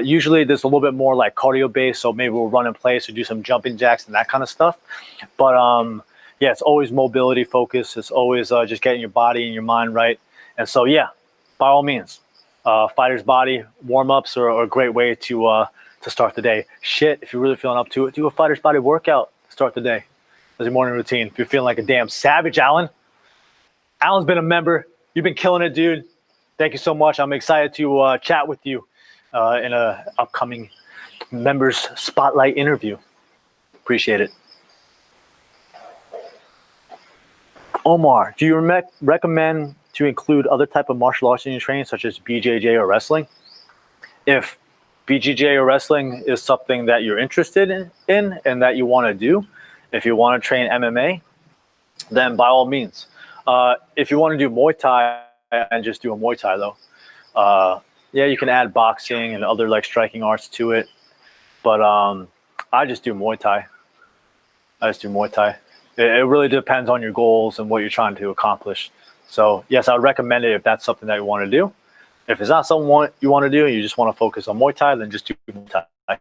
Usually there's a little bit more like cardio based, so maybe we'll run in place or do some jumping jacks and that kind of stuff. But yeah, it's always mobility focused. It's always just getting your body and your mind right. And so yeah, by all means, fighter's body warm-ups are a great way to start the day. Shit, if you're really feeling up to it, do a fighter's body workout to start the day. As your morning routine. If you're feeling like a damn savage, Alan. Alan's been a member. You've been killing it, dude. Thank you so much. I'm excited to chat with you in a upcoming members spotlight interview. Appreciate it. Omar, do you recommend to include other type of martial arts in your training, such as BJJ or wrestling? If BJJ or wrestling is something that you're interested in and that you want to do, if you want to train MMA, then by all means. If you want to do Muay Thai and just do a Muay Thai though, yeah, you can add boxing and other like striking arts to it. But I just do Muay Thai. It really depends on your goals and what you're trying to accomplish. So yes, I would recommend it if that's something that you want to do. If it's not something you want to do and you just want to focus on Muay Thai, then just do Muay Thai.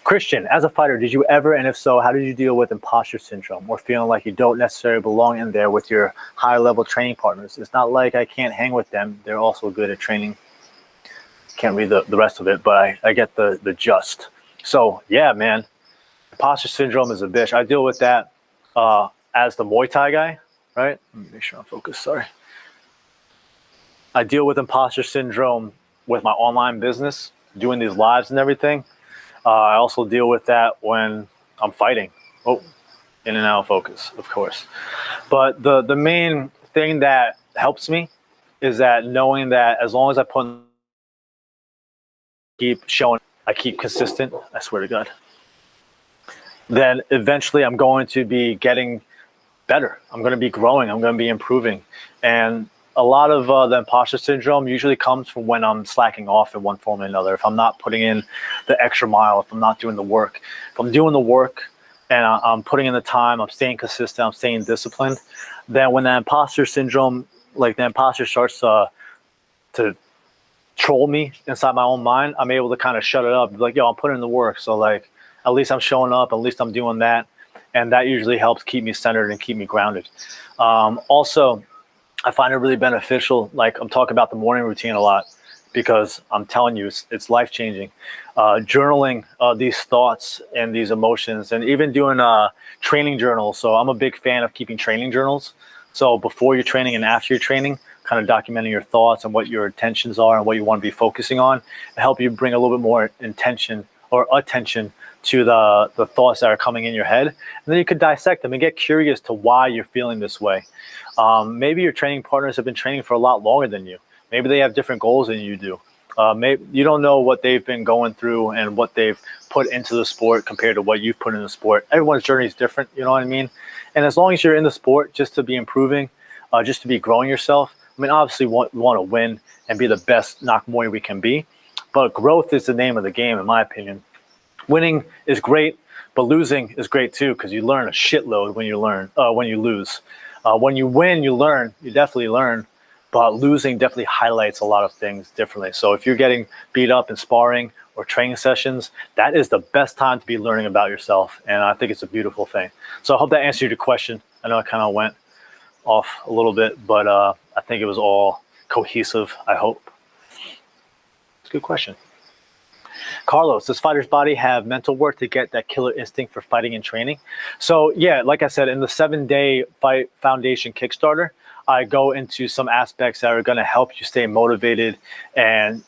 Christian, as a fighter, did you ever, and if so, how did you deal with imposter syndrome or feeling like you don't necessarily belong in there with your high-level training partners? It's not like I can't hang with them. They're also good at training. Can't read the rest of it, but I get the gist. So, yeah, man, imposter syndrome is a bitch. I deal with that as the Muay Thai guy, right? Let me make sure I'm focused, sorry. I deal with imposter syndrome with my online business, doing these lives and everything. I also deal with that when I'm fighting. Oh, in and out of focus, of course. But the main thing that helps me is that knowing that as long as I keep showing, I keep consistent, I swear to God, then eventually I'm going to be getting better. I'm going to be growing. I'm going to be improving. And a lot of the imposter syndrome usually comes from when I'm slacking off in one form or another. If I'm not putting in the extra mile, if I'm not doing the work, if I'm doing the work and I'm putting in the time, I'm staying consistent, I'm staying disciplined, then when that imposter syndrome, like the imposter starts to troll me inside my own mind, I'm able to kind of shut it up. Be like, yo, I'm putting in the work. So like, at least I'm showing up, at least I'm doing that. And that usually helps keep me centered and keep me grounded. Also, I find it really beneficial. Like I'm talking about the morning routine a lot because I'm telling you, it's life-changing. Journaling these thoughts and these emotions and even doing training journals. So I'm a big fan of keeping training journals. So before your training and after your training, kind of documenting your thoughts and what your intentions are and what you want to be focusing on and help you bring a little bit more intention or attention to the thoughts that are coming in your head. And then you could dissect them and get curious to why you're feeling this way. Maybe your training partners have been training for a lot longer than you. Maybe they have different goals than you do. Maybe you don't know what they've been going through and what they've put into the sport compared to what you've put in the sport. Everyone's journey is different, you know what I mean? And as long as you're in the sport just to be improving, just to be growing yourself, I mean, obviously we want to win and be the best Nakamori we can be, but growth is the name of the game, in my opinion. Winning is great, but losing is great too because you learn a shitload when you lose. When you win, you learn. You definitely learn, but losing definitely highlights a lot of things differently. So if you're getting beat up in sparring or training sessions, that is the best time to be learning about yourself, and I think it's a beautiful thing. So I hope that answered your question. I know I kind of went off a little bit, but I think it was all cohesive, I hope. It's a good question. Carlos, does fighter's body have mental work to get that killer instinct for fighting and training? So yeah, like I said, in the 7-day Fight Foundation Kickstarter, I go into some aspects that are going to help you stay motivated. And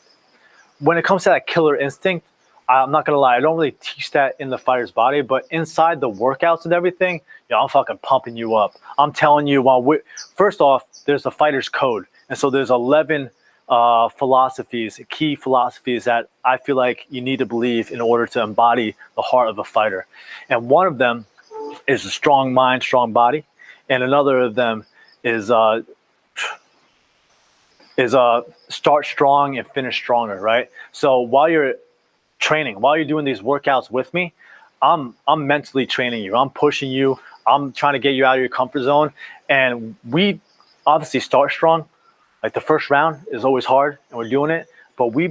when it comes to that killer instinct, I'm not going to lie, I don't really teach that in the fighter's body, but inside the workouts and everything, I'm fucking pumping you up. I'm telling you, first off, there's the fighter's code. And so there's 11 philosophies, key philosophies that I feel like you need to believe in order to embody the heart of a fighter. And one of them is a strong mind, strong body. And another of them is start strong and finish stronger, right? So while you're training, while you're doing these workouts with me, I'm mentally training you. I'm pushing you. I'm trying to get you out of your comfort zone. And we obviously start strong. Like the first round is always hard and we're doing it, but we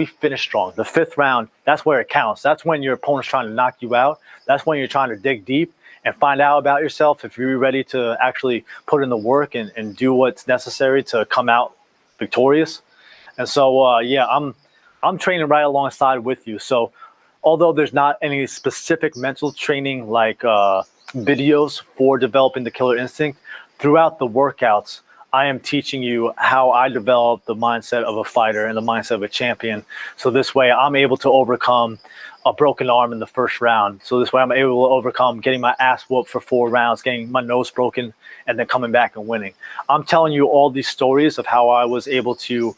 finish strong. The 5th round, that's where it counts. That's when your opponent's trying to knock you out. That's when you're trying to dig deep and find out about yourself if you're ready to actually put in the work and do what's necessary to come out victorious. And so, yeah, I'm training right alongside with you. So although there's not any specific mental training like videos for developing the killer instinct, throughout the workouts, I am teaching you how I develop the mindset of a fighter and the mindset of a champion. So this way I'm able to overcome a broken arm in the first round. So this way I'm able to overcome getting my ass whooped for 4 rounds, getting my nose broken, and then coming back and winning. I'm telling you all these stories of how I was able to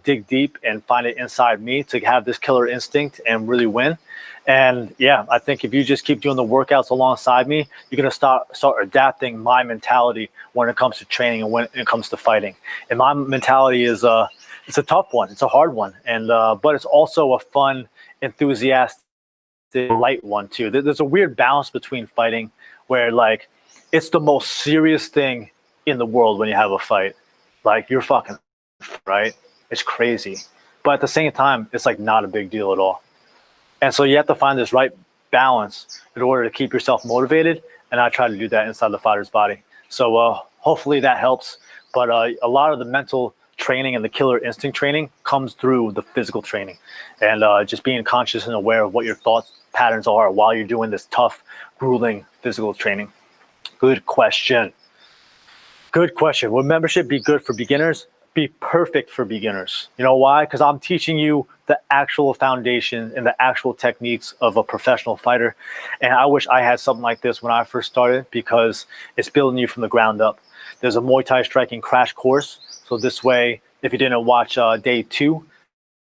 dig deep and find it inside me to have this killer instinct and really win. And yeah, I think if you just keep doing the workouts alongside me, you're going to start adapting my mentality when it comes to training and when it comes to fighting. And my mentality is it's a tough one. It's a hard one. And but it's also a fun, enthusiastic, light one too. There's a weird balance between fighting where like it's the most serious thing in the world when you have a fight. Like you're fucking right. It's crazy. But at the same time, it's like not a big deal at all. And so you have to find this right balance in order to keep yourself motivated. And I try to do that inside the fighter's body. So hopefully that helps. But a lot of the mental training and the killer instinct training comes through the physical training. And just being conscious and aware of what your thought patterns are while you're doing this tough, grueling physical training. Good question. Good question. Would membership be good for beginners? Be perfect for beginners. You know why? Because I'm teaching you the actual foundation and the actual techniques of a professional fighter. And I wish I had something like this when I first started because it's building you from the ground up. There's a Muay Thai striking crash course. So this way, if you didn't watch day 2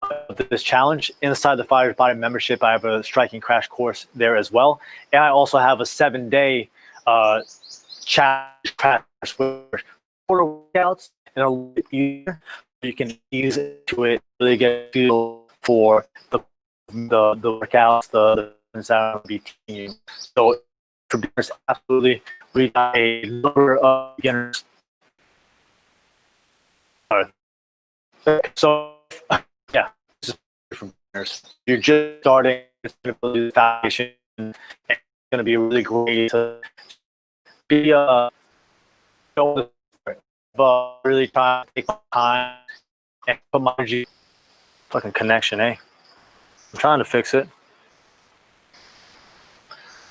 of this challenge, inside the Fighter's Body membership, I have a striking crash course there as well. And I also have a 7-day challenge crash course for workouts. And a little bit easier, you can ease into it, really get a feel for the workouts, the things that I'll be teaching you. So for beginners, absolutely, we got a number of beginners. So yeah, this is for beginners. You're just starting, it's going to build the foundation, and it's going to be really great to be really trying to take my time and put my energy. Fucking connection, eh? I'm trying to fix it.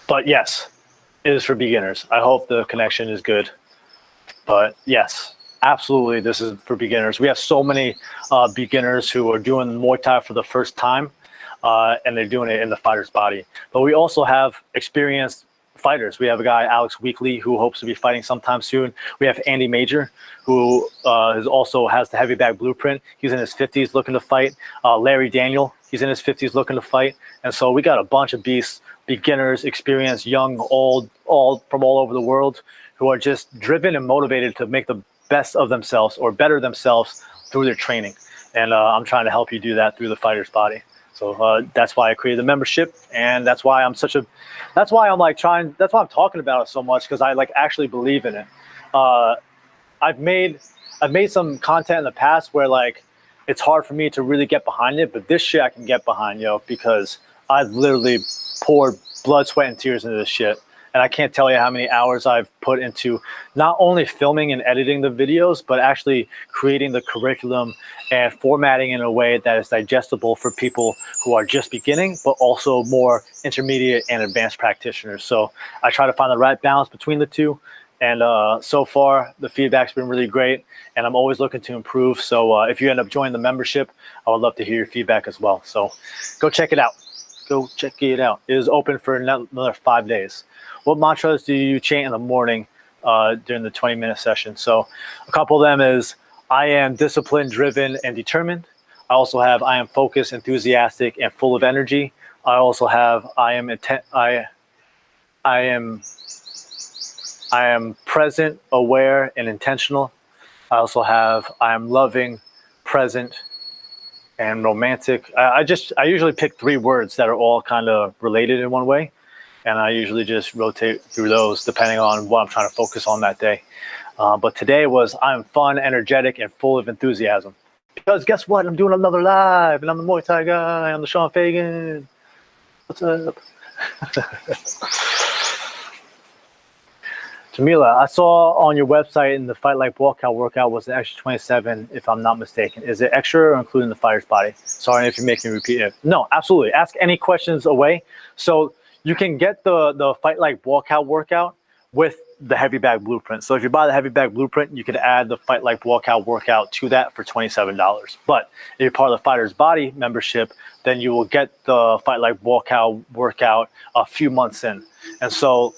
But yes, it is for beginners. I hope the connection is good. But yes, absolutely, this is for beginners. We have so many beginners who are doing Muay Thai for the first time, and they're doing it in the fighter's body. But we also have experienced fighters. We have a guy, Alex Weekly, who hopes to be fighting sometime soon. We have Andy Major, who also has the heavy bag blueprint. He's in his 50s looking to fight. Larry Daniel, he's in his 50s looking to fight. And so we got a bunch of beasts, beginners, experienced, young, old, all from all over the world who are just driven and motivated to make the best of themselves or better themselves through their training. And I'm trying to help you do that through the fighter's body. So that's why I created the membership, and that's why I'm talking about it so much, because I like actually believe in it. I've made some content in the past where like it's hard for me to really get behind it, but this shit I can get behind, because I've literally poured blood, sweat, and tears into this shit, And I can't tell you how many hours I've put into not only filming and editing the videos, but actually creating the curriculum and formatting in a way that is digestible for people who are just beginning, but also more intermediate and advanced practitioners. So I try to find the right balance between the two. And so far, the feedback's been really great, and I'm always looking to improve. So if you end up joining the membership, I would love to hear your feedback as well. So go check it out. Go check it out. It is open for another 5 days. What mantras do you chant in the morning during the 20-minute session? So a couple of them is, I am disciplined, driven, and determined. I also have, I am focused, enthusiastic, and full of energy. I also have, I am present, aware, and intentional. I also have, I am loving, present, and romantic. I usually pick 3 words that are all kind of related in one way. And I usually just rotate through those depending on what I'm trying to focus on that day. But today was, I'm fun, energetic, and full of enthusiasm. Because guess what? I'm doing another live, and I'm the Muay Thai guy. I'm the Sean Fagan. What's up? Jamila, I saw on your website in the Fight Like Walkout workout was an extra 27, if I'm not mistaken. Is it extra or including the fighter's body? Sorry if you're making me repeat it. No, absolutely. Ask any questions away. So you can get the Fight Like Walkout workout with the heavy bag blueprint. So if you buy the heavy bag blueprint, you could add the Fight Like Walkout workout to that for $27. But if you're part of the Fighter's Body membership, then you will get the Fight Like Walkout workout a few months in. And so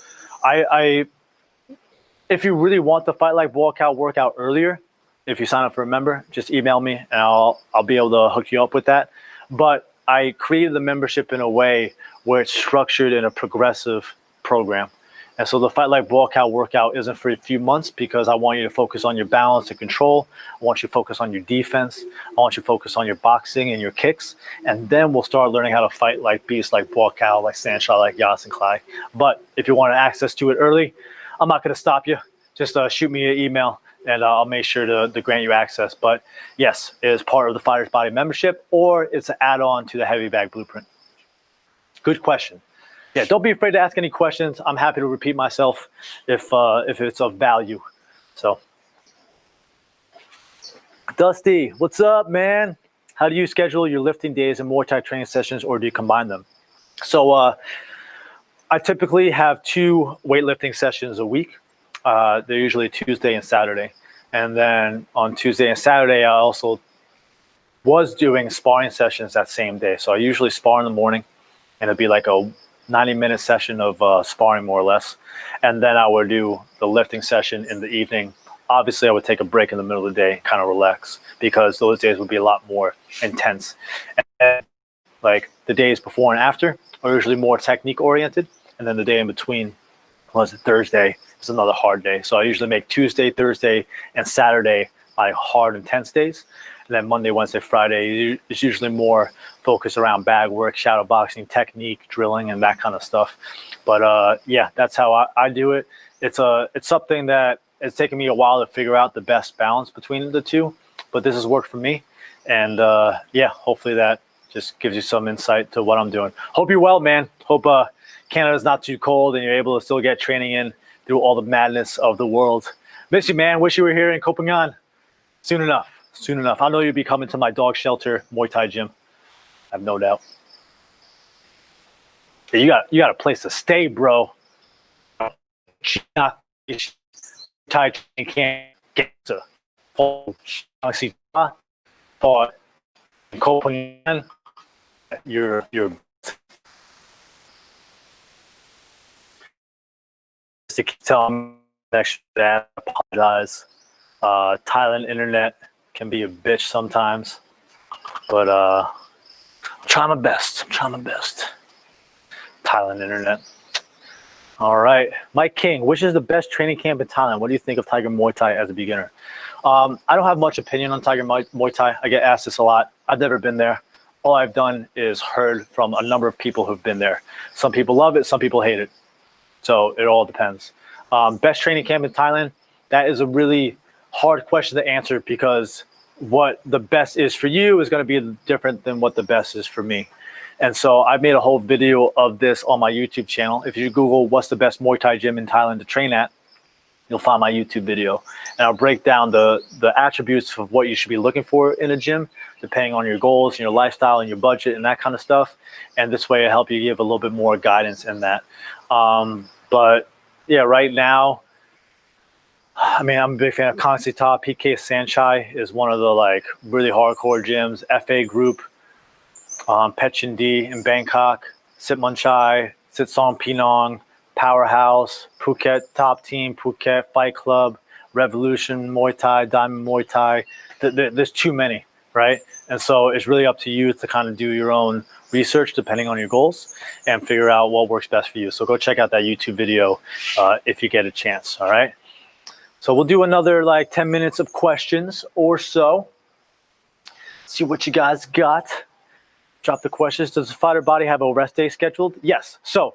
if you really want the Fight Like Walkout workout earlier, if you sign up for a member, just email me and I'll be able to hook you up with that. But I created the membership in a way where it's structured in a progressive program. And so the Fight Like Walkout workout isn't for a few months because I want you to focus on your balance and control. I want you to focus on your defense. I want you to focus on your boxing and your kicks. And then we'll start learning how to fight like beasts, like Walkout, like Sanshot, like Yas and Clay. But if you want access to it early, I'm not going to stop you. Just shoot me an email and I'll make sure to grant you access. But yes, it is part of the Fighter's Body membership, or it's an add-on to the Heavy Bag Blueprint. Good question. Yeah, don't be afraid to ask any questions. I'm happy to repeat myself if it's of value. So, Dusty, what's up, man? How do you schedule your lifting days and Muay Thai training sessions, or do you combine them? So, I typically have 2 weightlifting sessions a week. They're usually Tuesday and Saturday. And then on Tuesday and Saturday, I also was doing sparring sessions that same day. So I usually spar in the morning, and it'd be like a 90-minute session of sparring, more or less. And then I would do the lifting session in the evening. Obviously, I would take a break in the middle of the day and kind of relax, because those days would be a lot more intense. And like the days before and after are usually more technique oriented. And then the day in between, was Thursday, is another hard day. So I usually make Tuesday, Thursday, and Saturday my hard, intense days. And then Monday, Wednesday, Friday is usually more focused around bag work, shadow boxing, technique, drilling, and that kind of stuff. But yeah, that's how I do it. It's something that it's taken me a while to figure out the best balance between the two, but this has worked for me. And yeah, hopefully that just gives you some insight to what I'm doing. Hope you're well, man. Hope Canada's not too cold and you're able to still get training in through all the madness of the world. Miss you, man. Wish you were here in Copenhagen. Soon enough. Soon enough. I know you'll be coming to my dog shelter Muay Thai gym. I have no doubt. You got a place to stay, bro. Thai can't get to Copenhagen. You're to tell them that I apologize. Thailand internet can be a bitch sometimes, but I'm trying my best. Thailand internet. All right, Mike King, which is the best training camp in Thailand? What do you think of Tiger Muay Thai as a beginner? I don't have much opinion on Tiger Muay Thai. I get asked this a lot. I've never been there. All I've done is heard from a number of people who've been there. Some people love it, some people hate it. So it all depends. Best training camp in Thailand, that is a really hard question to answer, because what the best is for you is going to be different than what the best is for me. And so I made a whole video of this on my YouTube channel. If you Google what's the best Muay Thai gym in Thailand to train at, you'll find my YouTube video. And I'll break down the attributes of what you should be looking for in a gym, depending on your goals and your lifestyle and your budget and that kind of stuff. And this way it'll help you give a little bit more guidance in that. But yeah, right now, I mean, I'm a big fan of Kansita. PK Sanchai is one of the like really hardcore gyms. FA Group, Pigeon D in Bangkok, Sitmanchai, Sitsong Pinong, Powerhouse, Phuket Top Team, Phuket Fight Club, Revolution Muay Thai, Diamond Muay Thai. There's too many, right? And so it's really up to you to kind of do your own research depending on your goals and figure out what works best for you. So go check out that YouTube video if you get a chance, all right? So we'll do another like 10 minutes of questions or so. See what you guys got. Drop the questions. Does the fighter body have a rest day scheduled? Yes. So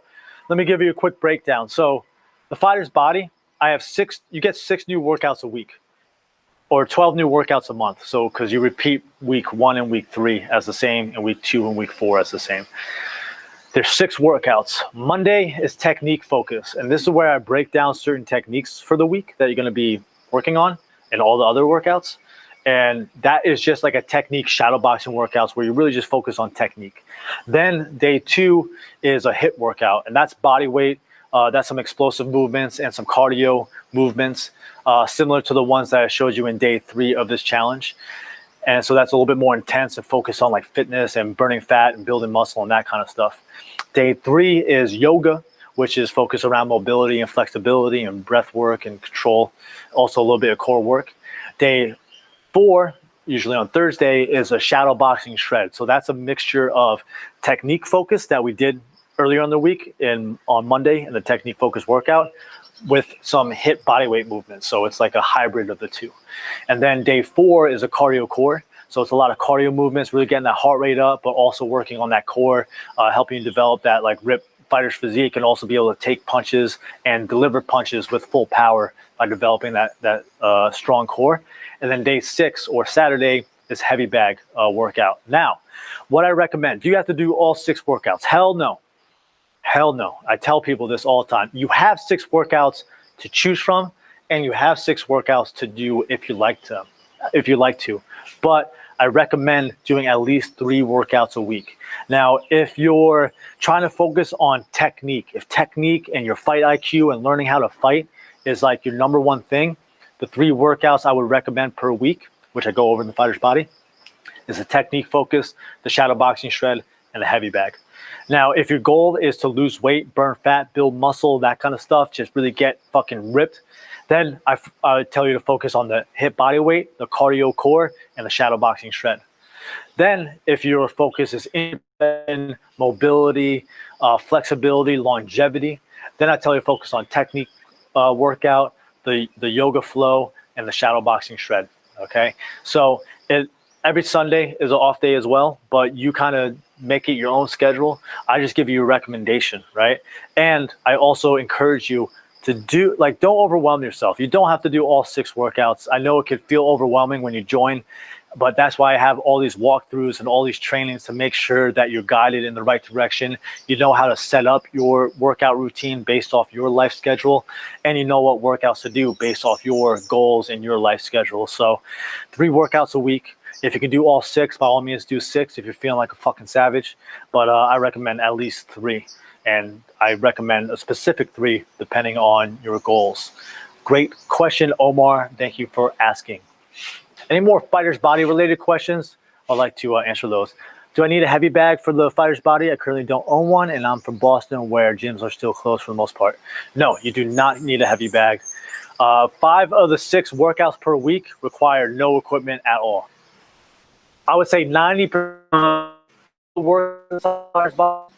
let me give you a quick breakdown. So the fighter's body, you get 6 new workouts a week or 12 new workouts a month. So because you repeat week 1 and week 3 as the same and week 2 and week 4 as the same. There's 6 workouts. Monday is technique focus. And this is where I break down certain techniques for the week that you're going to be working on and all the other workouts. And that is just like a technique shadowboxing workouts where you really just focus on technique. Then day 2 is a HIIT workout, and that's body weight. That's some explosive movements and some cardio movements, similar to the ones that I showed you in day 3 of this challenge. And so that's a little bit more intense and focused on like fitness and burning fat and building muscle and that kind of stuff. Day 3 is yoga, which is focused around mobility and flexibility and breath work and control. Also a little bit of core work. Day 4, usually on Thursday, is a shadow boxing shred. So that's a mixture of technique focus that we did earlier in the week on Monday in the technique focus workout with some HIIT bodyweight movements. So it's like a hybrid of the two. And then day 4 is a cardio core. So it's a lot of cardio movements, really getting that heart rate up, but also working on that core, helping you develop that like ripped fighter's physique and also be able to take punches and deliver punches with full power by developing that strong core. And then day 6 or Saturday is heavy bag workout. Now, what I recommend, do you have to do all 6 workouts? Hell no. Hell no. I tell people this all the time. You have 6 workouts to choose from, and you have 6 workouts to do if you like to. But I recommend doing at least 3 workouts a week. Now, if you're trying to focus on technique, if technique and your fight IQ and learning how to fight is like your number one thing, the 3 workouts I would recommend per week, which I go over in the fighter's body, is the technique focus, the shadow boxing shred, and the heavy bag. Now, if your goal is to lose weight, burn fat, build muscle, that kind of stuff, just really get fucking ripped, then I would tell you to focus on the HIIT body weight, the cardio core, and the shadow boxing shred. Then, if your focus is in mobility, flexibility, longevity, then I tell you to focus on technique workout, the yoga flow, and the shadow boxing shred. Okay, so every Sunday is an off day as well, but you kind of make it your own schedule. I just give you a recommendation, right? And I also encourage you to do, like, don't overwhelm yourself. You don't have to do all 6 workouts. I know it could feel overwhelming when you join, but that's why I have all these walkthroughs and all these trainings to make sure that you're guided in the right direction. You know how to set up your workout routine based off your life schedule, and you know what workouts to do based off your goals and your life schedule. So 3 workouts a week. If you can do all 6, by all means do 6 if you're feeling like a fucking savage. But I recommend at least 3. And I recommend a specific 3 depending on your goals. Great question, Omar. Thank you for asking. Any more fighter's body related questions? I'd like to answer those. Do I need a heavy bag for the fighter's body? I currently don't own one, and I'm from Boston where gyms are still closed for the most part. No, you do not need a heavy bag. 5 of the 6 workouts per week require no equipment at all. I would say 90% of the workouts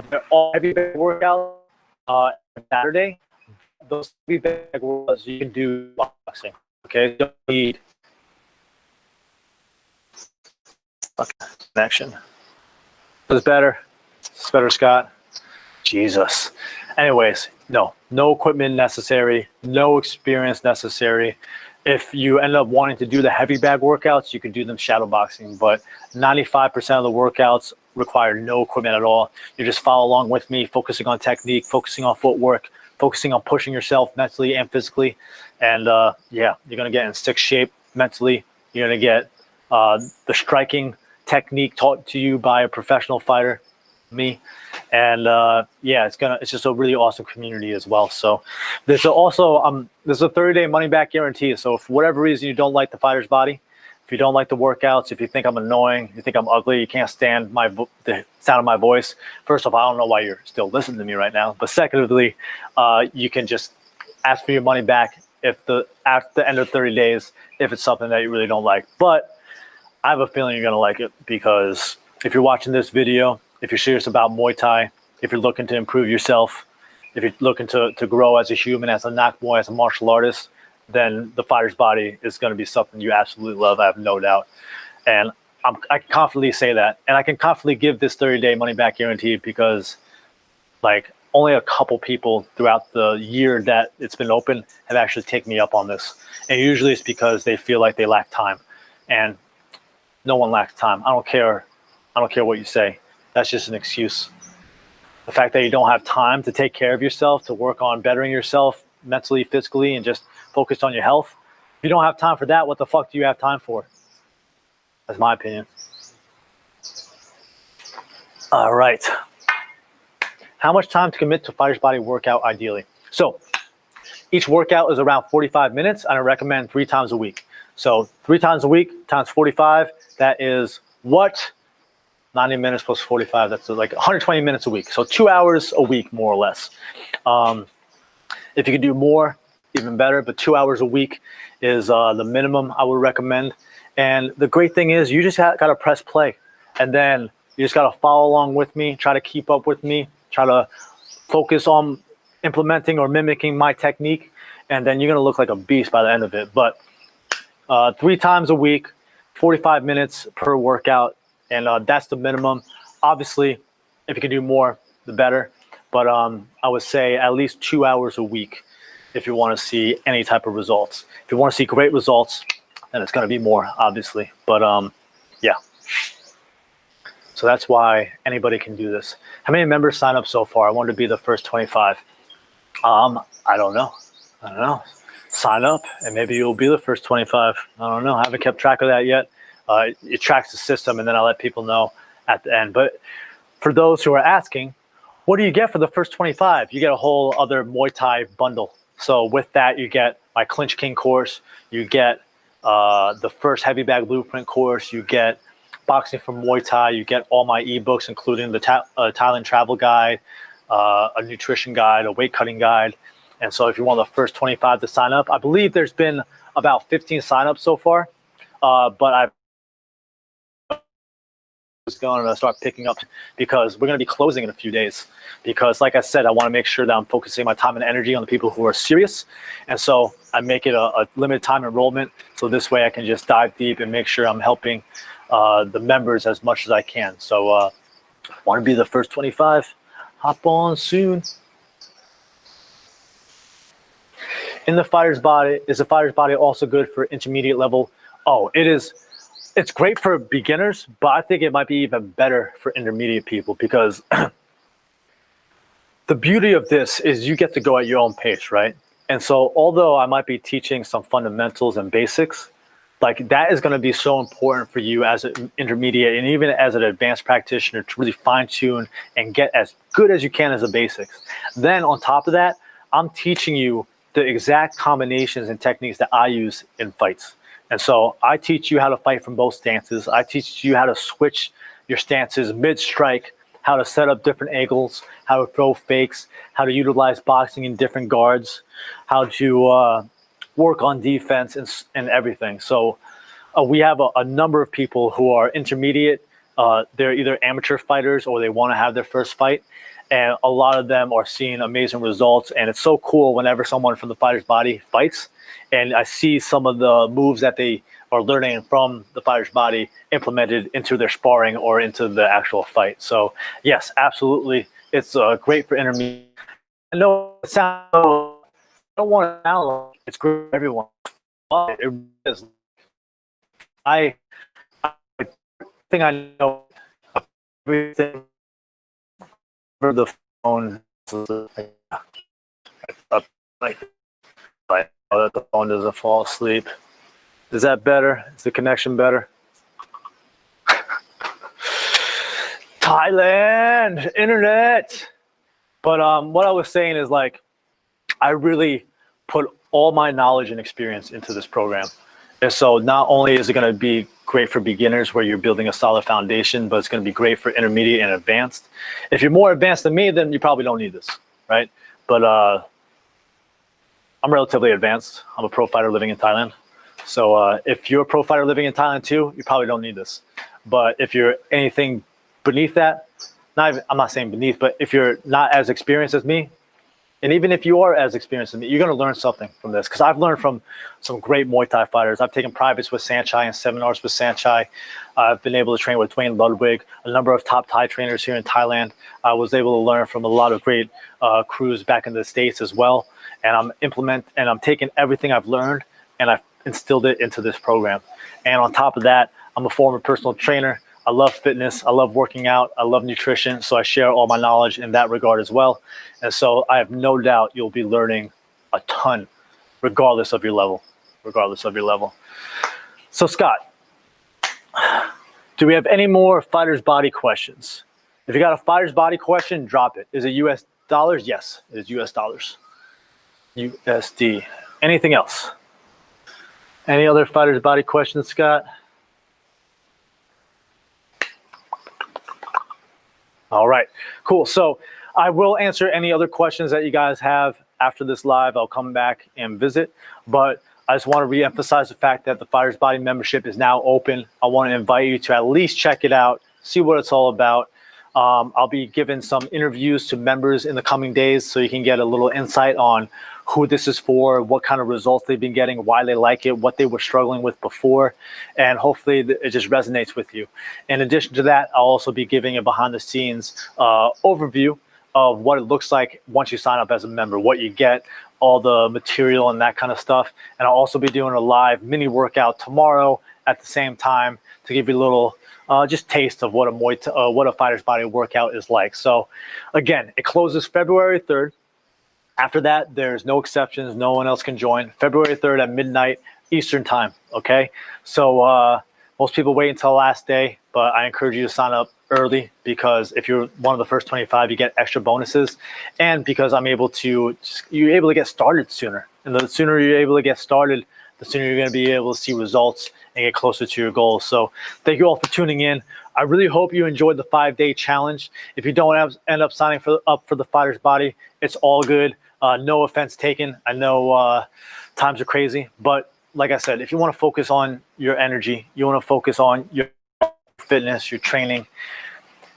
they're all heavy bag workouts Saturday. Those heavy bag workouts you can do boxing. Okay, don't need connection. Is better? It's better, Scott. Jesus. Anyways, no equipment necessary, no experience necessary. If you end up wanting to do the heavy bag workouts, you can do them shadow boxing, but 95% of the workouts require no equipment at all. You just follow along with me, focusing on technique, focusing on footwork, focusing on pushing yourself mentally and physically. And yeah, you're going to get in sick shape mentally. You're going to get the striking technique taught to you by a professional fighter, me. And yeah, it's just a really awesome community as well. So there's also there's a 30-day money back guarantee. So if for whatever reason you don't like the fighter's body, if you don't like the workouts, if you think I'm annoying, you think I'm ugly, you can't stand the sound of my voice, first off, I don't know why you're still listening to me right now. But secondly, you can just ask for your money back at the end of 30 days if it's something that you really don't like. But I have a feeling you're gonna like it, because if you're watching this video, if you're serious about Muay Thai, if you're looking to improve yourself, if you're looking to grow as a human, as a Nak Muay, as a martial artist, then the fighter's body is going to be something you absolutely love. I have no doubt. And I can confidently say that. And I can confidently give this 30-day money back guarantee because like only a couple people throughout the year that it's been open have actually taken me up on this. And usually it's because they feel like they lack time. And no one lacks time. I don't care what you say. That's just an excuse. The fact that you don't have time to take care of yourself, to work on bettering yourself mentally, physically, and just focus on your health. If you don't have time for that, what the fuck do you have time for? That's my opinion. All right. How much time to commit to fighter's body workout ideally? So each workout is around 45 minutes, and I recommend 3 times a week. So 3 times a week times 45, that is what? 90 minutes plus 45, that's like 120 minutes a week. So 2 hours a week, more or less. If you can do more, even better, but 2 hours a week is the minimum I would recommend. And the great thing is you just got to press play. And then you just got to follow along with me, try to keep up with me, try to focus on implementing or mimicking my technique. And then you're going to look like a beast by the end of it. But 3 times a week, 45 minutes per workout. And that's the minimum. Obviously, if you can do more, the better. But I would say at least 2 hours a week if you want to see any type of results. If you want to see great results, then it's going to be more, obviously. But yeah. So that's why anybody can do this. How many members signed up so far? I wanted to be the first 25. I don't know. Sign up and maybe you'll be the first 25. I don't know. I haven't kept track of that yet. It tracks the system, and then I let people know at the end. But for those who are asking, what do you get for the first 25? You get a whole other Muay Thai bundle. So with that, you get my Clinch King course. You get the first Heavy Bag Blueprint course. You get Boxing from Muay Thai. You get all my ebooks, including the Thailand travel guide, a nutrition guide, a weight cutting guide. And so if you're one of the first 25 to sign up, I believe there's been about 15 signups so far. But I've going to start picking up because we're going to be closing in a few days, because like I said, I want to make sure that I'm focusing my time and energy on the people who are serious. And so I make it a limited time enrollment, so this way I can just dive deep and make sure I'm helping the members as much as I can. So want to be the first 25? Hop on soon. In the fighter's body, is the fighter's body also good for intermediate level? Oh, it is. It's great for beginners, but I think it might be even better for intermediate people, because the beauty of this is you get to go at your own pace, right? And so although I might be teaching some fundamentals and basics, like that is going to be so important for you as an intermediate and even as an advanced practitioner to really fine tune and get as good as you can as the basics. Then on top of that, I'm teaching you the exact combinations and techniques that I use in fights. And so I teach you how to fight from both stances. I teach you how to switch your stances mid-strike, how to set up different angles, how to throw fakes, how to utilize boxing in different guards, how to work on defense and everything. So we have a number of people who are intermediate. They're either amateur fighters or they want to have their first fight. And a lot of them are seeing amazing results. And it's so cool whenever someone from the fighter's body fights, and I see some of the moves that they are learning from the fighter's body implemented into their sparring or into the actual fight. So yes, absolutely. It's great for intermediate. I know it sounds, I don't want to sound like it's great for everyone. It is. I think I know everything over the phone. Like, I know that the phone doesn't fall asleep. Is that better? Is the connection better? Thailand, internet. But what I was saying is, like, I really put all my knowledge and experience into this program. And so not only is it going to be great for beginners where you're building a solid foundation, but it's going to be great for intermediate and advanced. If you're more advanced than me, then you probably don't need this, right? But I'm relatively advanced. I'm a pro fighter living in Thailand. So if you're a pro fighter living in Thailand too, you probably don't need this. But if you're anything beneath that, I'm not saying beneath, but if you're not as experienced as me, and even if you are as experienced as me, you're going to learn something from this. Because I've learned from some great Muay Thai fighters. I've taken privates with Sanchai and seminars with Sanchai. I've been able to train with Dwayne Ludwig, a number of top Thai trainers here in Thailand. I was able to learn from a lot of great crews back in the States as well. And I'm taking everything I've learned and I've instilled it into this program. And on top of that, I'm a former personal trainer. I love fitness. I love working out. I love nutrition. So I share all my knowledge in that regard as well. And so I have no doubt you'll be learning a ton, regardless of your level. So Scott, do we have any more fighter's body questions? If you got a fighter's body question, drop it. Is it US dollars? Yes, it is US dollars. USD. Anything else? Any other fighter's body questions, Scott? All right, cool. So I will answer any other questions that you guys have after this live. I'll come back and visit, but I just want to reemphasize the fact that the Fighter's Body membership is now open. I want to invite you to at least check it out, see what it's all about. I'll be giving some interviews to members in the coming days so you can get a little insight on who this is for, what kind of results they've been getting, why they like it, what they were struggling with before, and hopefully it just resonates with you. In addition to that, I'll also be giving a behind the scenes overview of what it looks like once you sign up as a member, what you get, all the material and that kind of stuff. And I'll also be doing a live mini workout tomorrow at the same time to give you a little just taste of what a Fighter's Body workout is like. So again, it closes February 3rd. After that, there's no exceptions. No one else can join. February 3rd at midnight Eastern time, okay? So most people wait until the last day, but I encourage you to sign up early because if you're one of the first 25, you get extra bonuses. And because you're able to get started sooner. And the sooner you're able to get started, the sooner you're going to be able to see results and get closer to your goals. So thank you all for tuning in. I really hope you enjoyed the 5-day challenge. If you don't end up signing up for the Fighter's Body, it's all good. No offense taken. I know times are crazy, but like I said, if you want to focus on your energy, you want to focus on your fitness, your training,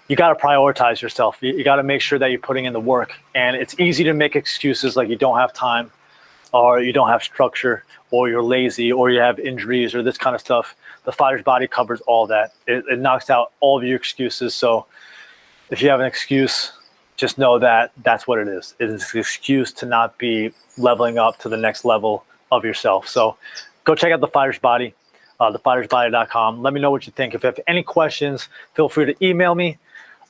you got to prioritize yourself. You got to make sure that you're putting in the work. And it's easy to make excuses like you don't have time or you don't have structure or you're lazy or you have injuries or this kind of stuff. The Fighter's Body covers all that. It knocks out all of your excuses. So if you have an excuse, just know that that's what it is. It is an excuse to not be leveling up to the next level of yourself. So go check out the Fighter's Body, thefightersbody.com. Let me know what you think. If you have any questions, feel free to email me,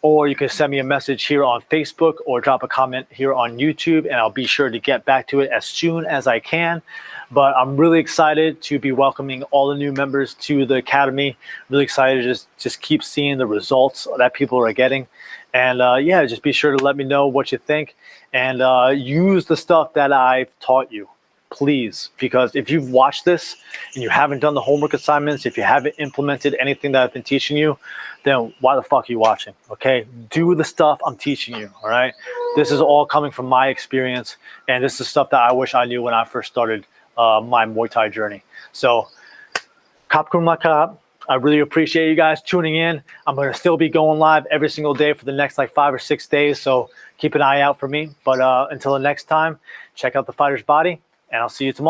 or you can send me a message here on Facebook or drop a comment here on YouTube, and I'll be sure to get back to it as soon as I can. But I'm really excited to be welcoming all the new members to the Academy. Really excited to just keep seeing the results that people are getting. And yeah, just be sure to let me know what you think and use the stuff that I've taught you, please. Because if you've watched this and you haven't done the homework assignments, if you haven't implemented anything that I've been teaching you, then why the fuck are you watching, okay? Do the stuff I'm teaching you, all right? This is all coming from my experience, and this is stuff that I wish I knew when I first started my Muay Thai journey. So, Khop Khun Makap. I really appreciate you guys tuning in. I'm going to still be going live every single day for the next like 5 or 6 days. So keep an eye out for me. But until the next time, check out the Fighter's Body, and I'll see you tomorrow.